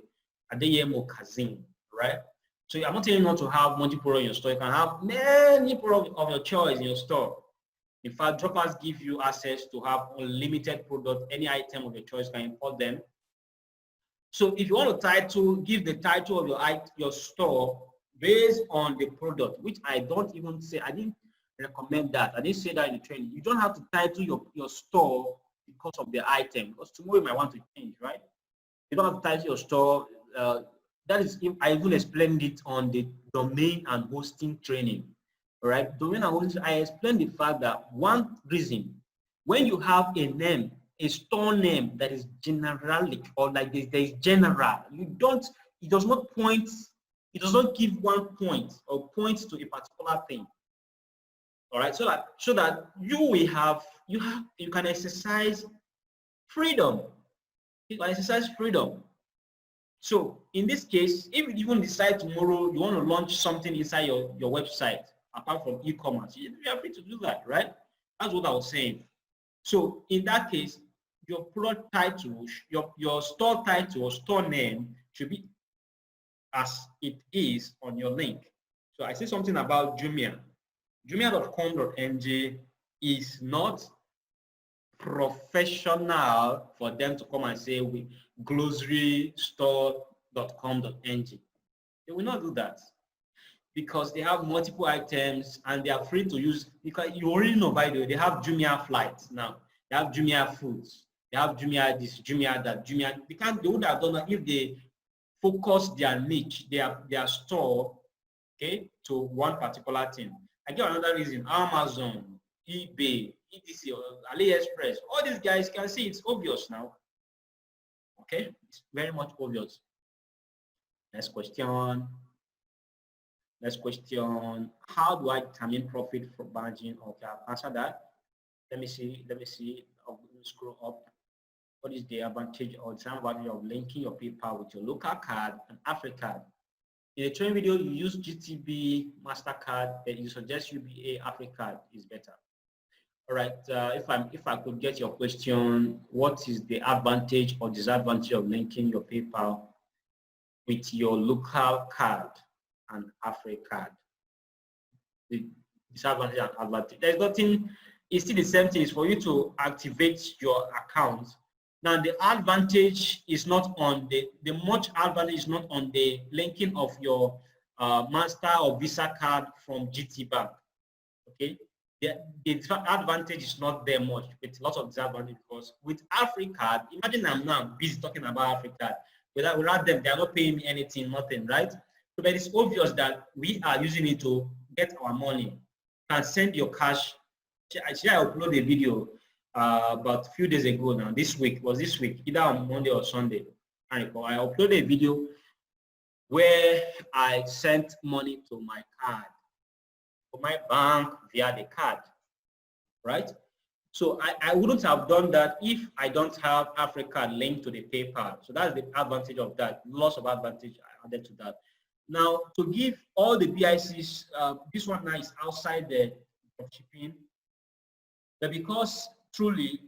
Kazim. Right. So I'm not telling you not to have multiple products in your store. You can have many products of your choice in your store. In fact, Dropbox give you access to have unlimited product, any item of your choice, can import them. So if you want to give the title of your store based on the product, which I don't even say, I didn't recommend that. I didn't say that in the training. You don't have to title your store because of the item, because tomorrow you might want to change, right? You don't have to title your store. That is, I even explained it on the domain and hosting training. All right, domain and hosting, I explained the fact that one reason, when you have a name, a store name that is generalic, or like there is general, it does not point, it does not give one point or point to a particular thing. All right, so that you can exercise freedom. You can exercise freedom. So in this case, if you even decide tomorrow you want to launch something inside your website, apart from e-commerce, you are free to do that, right? That's what I was saying. So in that case, your product title, your store title or store name should be as it is on your link. So I say something about Jumia. Jumia.com.ng is not professional for them to come and say glosarystore.com.ng. They will not do that, because they have multiple items and they are free to use, because you already know, by the way, they have Jumia flights now. They have Jumia foods. They have Jumia this, Jumia that, Jumia. They would have done that if they focus their niche, their store, okay, to one particular thing. I give another reason. Amazon, eBay, etc., AliExpress, all these guys can see it's obvious now. Okay, it's very much obvious. Next question. Next question. How do I determine profit for margin? Okay, I've answered that. Let me see. I'll scroll up. What is the advantage or disadvantage of linking your PayPal with your local card and AfriCard? In a training video, you use GTB, MasterCard, but you suggest UBA, AfriCard is better. All right. If I could get your question, what is the advantage or disadvantage of linking your PayPal with your local card and AfriCard? The disadvantage and advantage. There's nothing. It's still the same thing. It's for you to activate your account. Now the advantage is not on the much advantage is not on the linking of your Master or Visa card from GT Bank. Okay, the advantage is not there much. It's lots of disadvantage because with AfriCard, imagine I'm now busy talking about AfriCard. Without them, they are not paying me anything, nothing, right? So but it's obvious that we are using it to get our money. You can send your cash. I upload a video about a few days ago now, this week, either on Monday or Sunday. I uploaded a video where I sent money to my card, to my bank via the card, right? So I wouldn't have done that if I don't have AfriCard linked to the PayPal. So that's the advantage of that, lots of advantage added to that. Now, to give all the BICs, this one now is outside the shipping, but because truly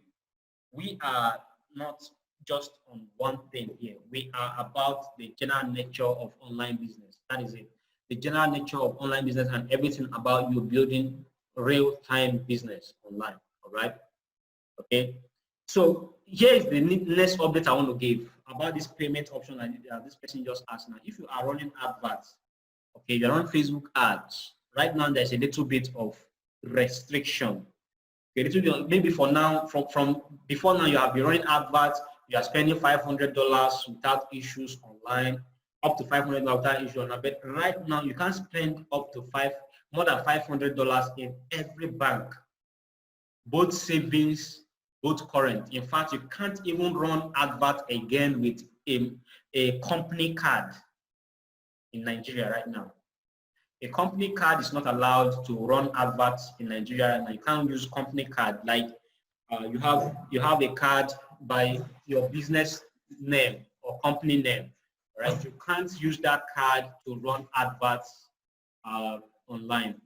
we are not just on one thing here. We are about the general nature of online business. That is it. The general nature of online business and everything about you building real-time business online. All right. Okay. So here is the next update I want to give about this payment option that this person just asked now. If you are running adverts, okay, you're running Facebook ads. Right now, there's a little bit of restriction. Maybe for now, from before now, you have been running adverts, you are spending $500 without issues online, up to $500 without issues online. But right now, you can't spend up to more than $500 in every bank, both savings, both current. In fact, you can't even run advert again with a company card in Nigeria right now. A company card is not allowed to run adverts in Nigeria, and you can't use company card like you have a card by your business name or company name, right? You can't use that card to run adverts online.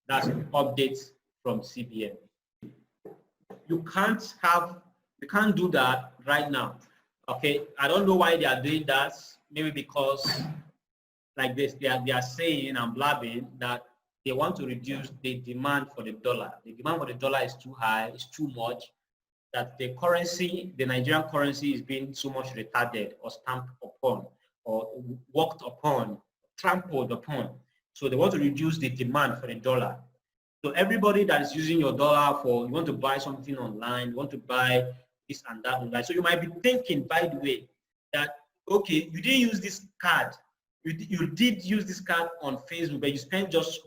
That's an update from CBN. You can't do that right now. Okay, I don't know why they are doing that. Maybe because like this, they are saying and blabbing that they want to reduce the demand for the dollar. The demand for the dollar is too high, it's too much, that the currency, the Nigerian currency is being so much retarded or stamped upon or worked upon, trampled upon. So they want to reduce the demand for the dollar. So everybody that is using your dollar for, you want to buy something online, you want to buy this and that online. So you might be thinking, by the way, that, okay, you didn't use this card. You did use this card on Facebook, but you spent just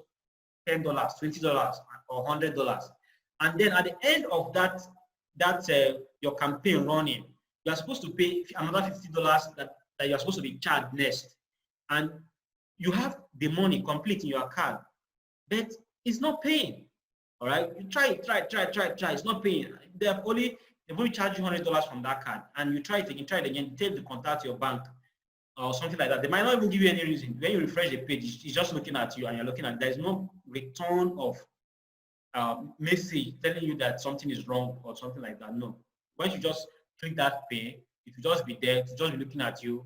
$10, $20, or $100. And then at the end of that your campaign running, you are supposed to pay another $50 that you are supposed to be charged next. And you have the money complete in your card, but it's not paying. All right, you try. It's not paying. They've only charged you $100 from that card, and you try it again, tell to contact your bank or something like that. They might not even give you any reason. When you refresh the page, it's just looking at you, and you're looking at. There's no return of message telling you that something is wrong or something like that. No. Once you just click that pay, it will just be there. It will just be looking at you.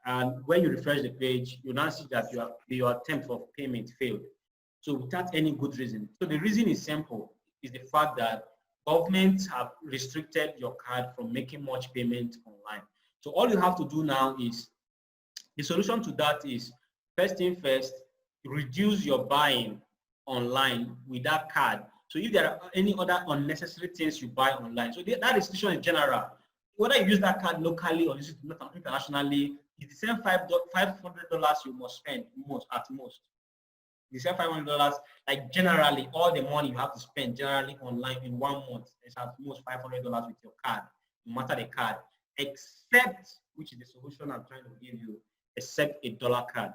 And when you refresh the page, you now see that your attempt of payment failed. So without any good reason. So the reason is simple, is the fact that governments have restricted your card from making much payment online. So all you have to do now is, the solution to that is, first thing first, reduce your buying online with that card. So if there are any other unnecessary things you buy online, so that restriction in general, whether you use that card locally or use it internationally, it's the same $500 you must spend at most. The same $500, like generally all the money you have to spend generally online in 1 month is at most $500 with your card, no matter the card, except, which is the solution I'm trying to give you, except a dollar card.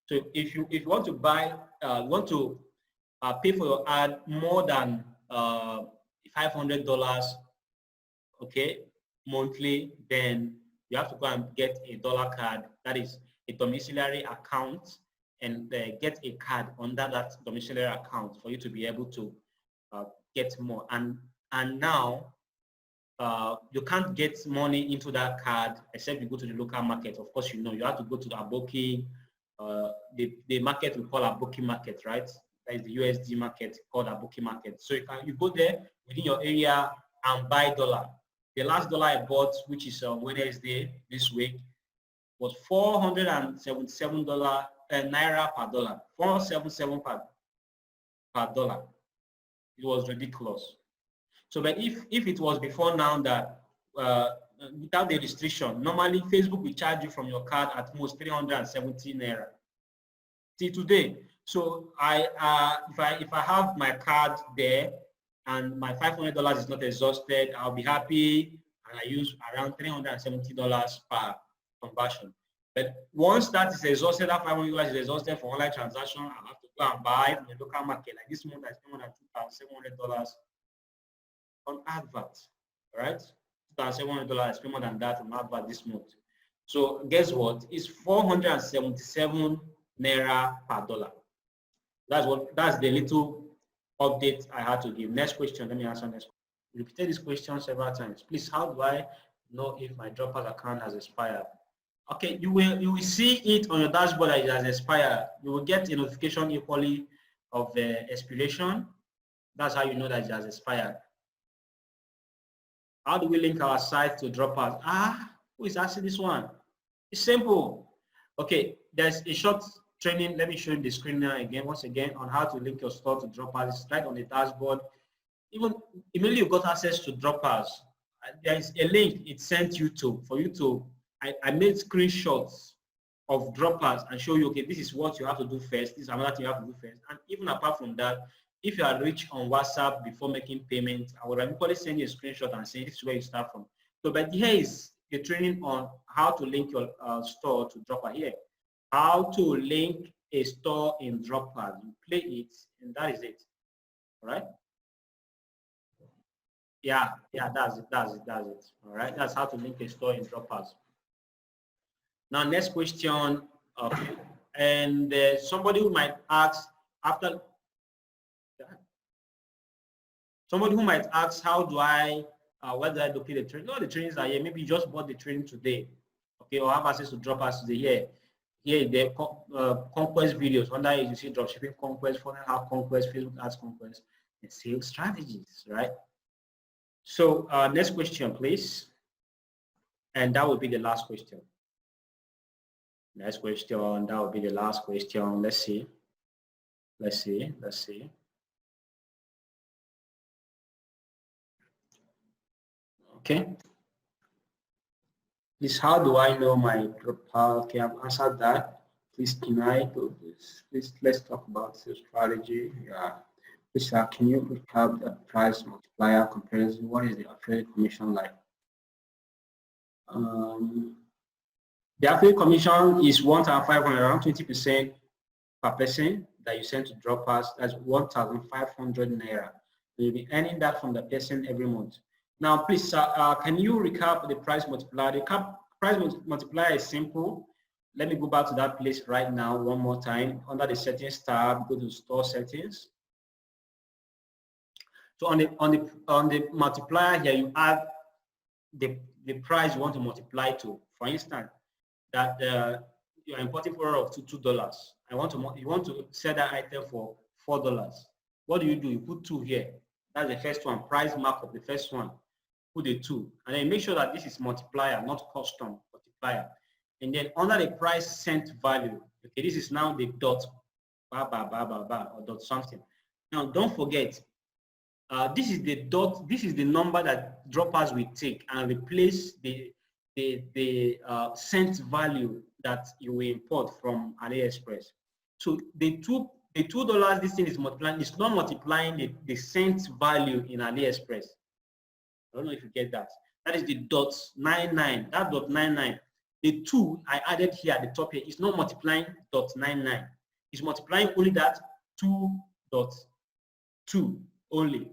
So if you want to buy, pay for your ad more than $500, okay, monthly, then you have to go and get a dollar card. That is a domiciliary account and get a card under that domiciliary account for you to be able to get more. And now you can't get money into that card except you go to the local market. Of course, you know you have to go to the Aboki, the market we call Aboki market, right? That is the USD market called Aboki market. So you go there within your area and buy dollar. The last dollar I bought, which is on Wednesday this week, was $477 naira per dollar. 477 per dollar. It was ridiculous. So, but if it was before now that without the restriction, normally Facebook will charge you from your card at most 370 naira. Till today. So if I have my card there and my $500 is not exhausted, I'll be happy, and I use around $370 per conversion. But once that is exhausted, that $500 is exhausted for online transaction, I'll have to go and buy from the local market. Like this month, I spent more than $2,700 on advert, right? $2,700, I spent more than that on advert this month. So guess what? It's 477 naira per dollar. That's the little update I had to give. Next question, let me answer next question. Repeated this question several times. Please, how do I know if my Droppers account has expired? Okay, you will see it on your dashboard that it has expired. You will get a notification equally of the expiration. That's how you know that it has expired. How do we link our site to Droppers? Who is asking this one? It's simple. Okay, there's a short training. Let me show you the screen now again, once again, on how to link your store to Droppers. It's right on the dashboard. Even immediately you got access to Droppers, there is a link it sent you to for you to. I made screenshots of Droppers and show you, okay, this is what you have to do first. This is another thing you have to do first. And even apart from that, if you are rich on WhatsApp before making payment, I would probably send you a screenshot and say this is where you start from. So, but here is the training on how to link your store to Dropper here. How to link a store in Droppers. You play it, and that is it. All right? Yeah, that's it. All right, that's how to link a store in Droppers. Now, next question. Okay, and somebody who might ask after. Somebody who might ask, how do I, where do I locate the training? No, the trainings are here. Maybe you just bought the training today, okay, or have access to Droppers today. Here, the conquest videos. Under you see dropshipping conquest, funnel app conquest, Facebook ads conquest, and sales strategies, right? So next question, please. And that will be the last question. Next question, that will be the last question. Let's see. Okay. Please, how do I know my Dropper? Okay, I've answered that. Please, can I do this? Please, let's talk about sales strategy. Yeah. Please, can you recap the price multiplier comparison? What is the affiliate commission like? The affiliate commission is 1,500, around 20% per person that you send to Droppers. That's 1,500 naira. You'll be earning that from the person every month. Now, please, can you recap the price multiplier? The price multiplier is simple. Let me go back to that place right now one more time. Under the settings tab, go to store settings. So on the multiplier here, you add the price you want to multiply to. For instance, that you're importing for of $2. You want to sell that item for $4. What do? You put 2 here. That's the first one. Price markup, the first one. Put the 2, and then make sure that this is multiplier, not custom multiplier. And then under the price sent value, okay, this is now the dot, or dot something. Now don't forget, this is the dot. This is the number that Droppers will take and replace the sent value that you will import from AliExpress. So the $2 this thing is multiplying. It's not multiplying the sent value in AliExpress. I don't know if you get that. That is the .99. That .99. The 2 I added here at the top here is not multiplying .99. It's multiplying only that 2.2 only.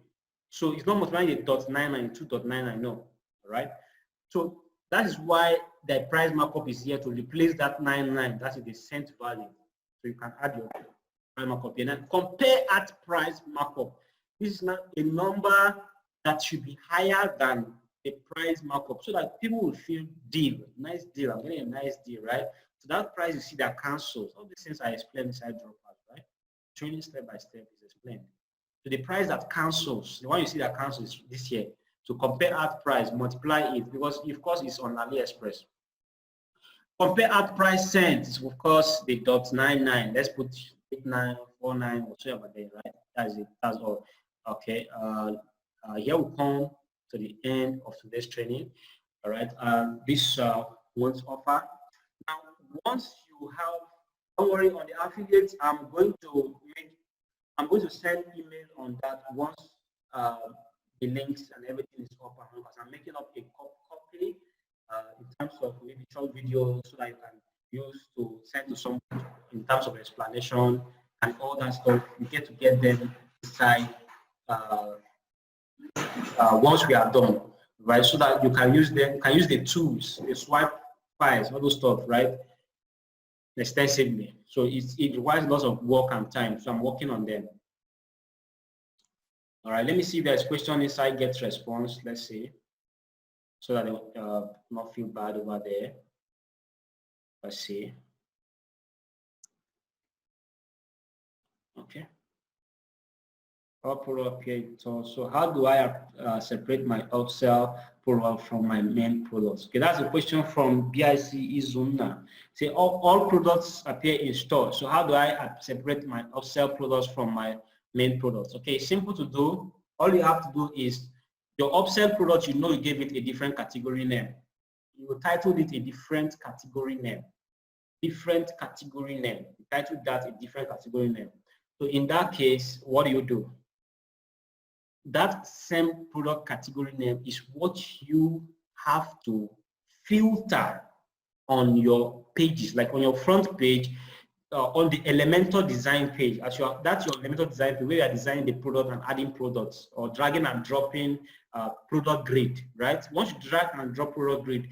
So it's not multiplying the .99, 2.99. No. All right. So That is why the price markup is here to replace that 99. That is the cent value. So you can add your price markup here. And compare at price markup. This is not a number that should be higher than the price markup so that people will feel deal, nice deal. I'm getting a nice deal, right? So that price you see that cancels. All these things I explained inside Dropbox, right? Training step by step is explained. So the price that cancels, the one you see that cancels this here. So compare at price, multiply it because of course it's on AliExpress. Compare at price cents, of course the .99. Let's put 8949 whatever there, right? That's it. That's all. Okay. Here we come to the end of today's training. All right. This one's offer. Now, once you have, don't worry on the affiliates. I'm going to send email on that once the links and everything is up and running, because I'm making up a copy in terms of maybe short videos so that you can use to send to someone in terms of explanation and all that stuff. We get to get them inside once we are done, right? So that you can use them, can use the tools, the swipe files, all those stuff, right? Extensively. So it requires lots of work and time. So I'm working on them. All right, let me see if there's a question inside get response. Let's see. So that they not feel bad over there. Let's see. Okay. So how do I separate my upsell product from my main products? Okay, that's a question from BIC Izuna. Say all products appear in store. So how do I separate my upsell products from my main products? Okay, simple to do. All you have to do is your upsell product, you know you gave it a different category name. You titled it a different category name. Different category name. You titled that a different category name. So in that case, what do? That same product category name is what you have to filter on your pages, like on your front page, on the Elementor design page. That's your Elementor design page where you are designing the product and adding products or dragging and dropping product grid, right? Once you drag and drop product grid,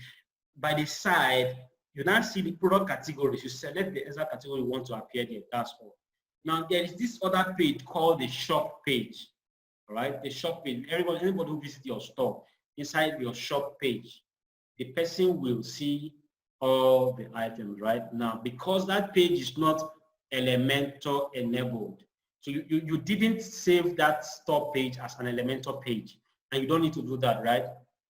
by the side, you now see the product categories. You select the exact category you want to appear there. That's all. Now there is this other page called the shop page. All right, the shop page. Anybody who visits your store, inside your shop page, the person will see all the items right now because that page is not Elementor enabled. So you didn't save that store page as an Elementor page, and you don't need to do that, right?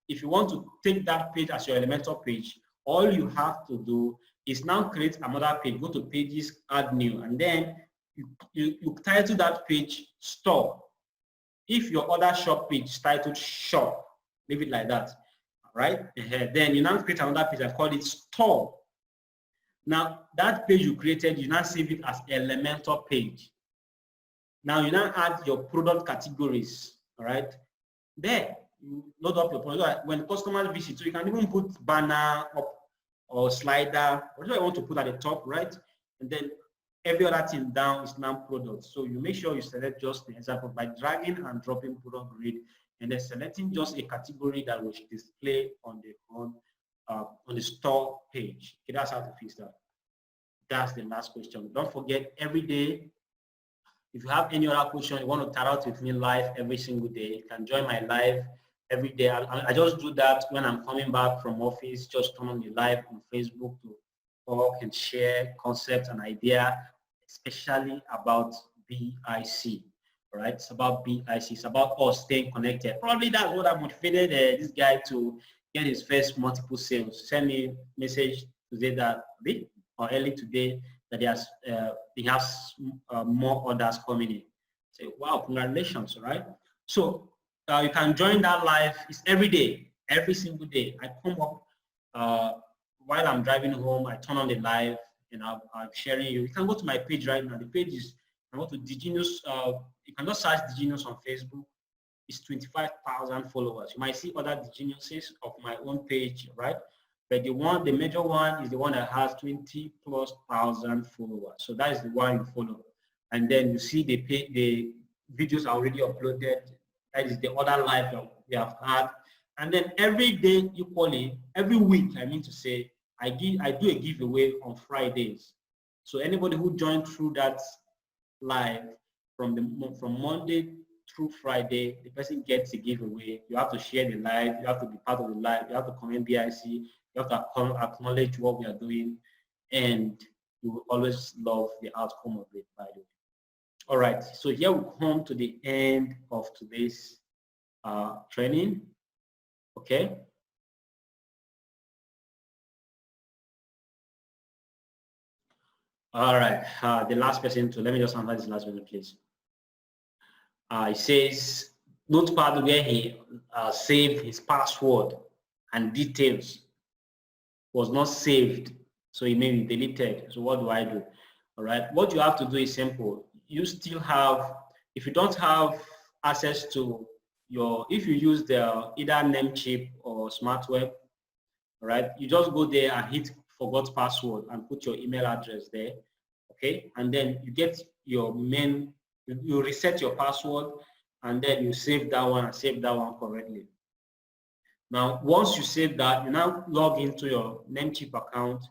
If you want to take that page as your Elementor page, all you have to do is now create another page. Go to pages, add new, and then you title that page store. If your other shop page is titled shop, leave it like that, right? Then you now create another page and call it store. Now that page you created, you now save it as Elementor page. Now you now add your product categories, all right? There, you load up your product. When customers visit, so you can even put banner up or slider, whatever you want to put at the top, right? And then every other thing down is now product. So you make sure you select just the example by dragging and dropping product grid, and then selecting just a category that will display on the store page. Okay, that's how to fix that. That's the last question. Don't forget, every day, if you have any other question you want to start out with me live every single day, you can join my live every day. I just do that when I'm coming back from office. Just turn on the live on Facebook to talk and share concepts and idea, especially about BIC. All right, it's about BIC. It's about us staying connected. Probably that's what I motivated this guy to get his first multiple sales. Send me a message today that or early today that he has more orders coming in. Say, wow, congratulations, right? So you can join that live. It's every day, every single day. I come up while I'm driving home. I turn on the live and I'm sharing you. You can go to my page right now. The page is, I go to DigiNews. You can just search DigiNews on Facebook. It's 25,000 followers. You might see other DigiNews of my own page, right? But the major one is the one that has 20,000+ followers. So that is the one you follow. And then you see the videos are already uploaded. That is the other live that we have had. And then every day equally, every week, I mean to say, I do a giveaway on Fridays. So anybody who joined through that live from Monday through Friday, the person gets a giveaway. You have to share the live, you have to be part of the live, you have to comment BIC, you have to acknowledge what we are doing, and you will always love the outcome of it, by the way. All right, so here we come to the end of today's training. Okay. All right, the last person let me just answer this last person, please. It says Notepad where he saved his password and details was not saved, so it may be deleted. So what do I do? All right, what you have to do is simple. You still have, if you don't have access to if you use the either Namecheap or SmartWeb, all right, you just go there and hit forgot password and put your email address there, okay, and then you get your you reset your password, and then you save that one and save that one correctly. Now, once you save that, you now log into your Namecheap account,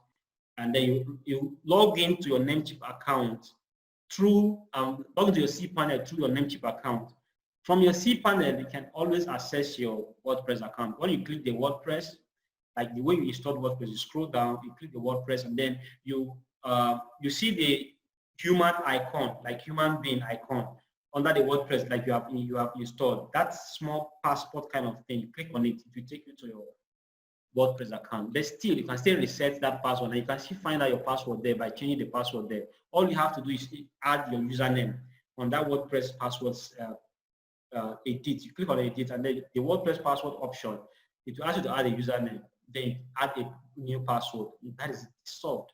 and then you log into your Namecheap account through log into your cPanel through your Namecheap account. From your cPanel, you can always access your WordPress account. When you click the WordPress, like the way you install WordPress, you scroll down, you click the WordPress, and then you see the human icon, like human being icon under the WordPress, like you have installed. That small passport kind of thing, you click on it, it will take you to your WordPress account. But still, you can still reset that password, and you can still find out your password there by changing the password there. All you have to do is add your username on that WordPress passwords edit. You click on edit, and then the WordPress password option, it will ask you to add a username. Then add a new password. That is solved.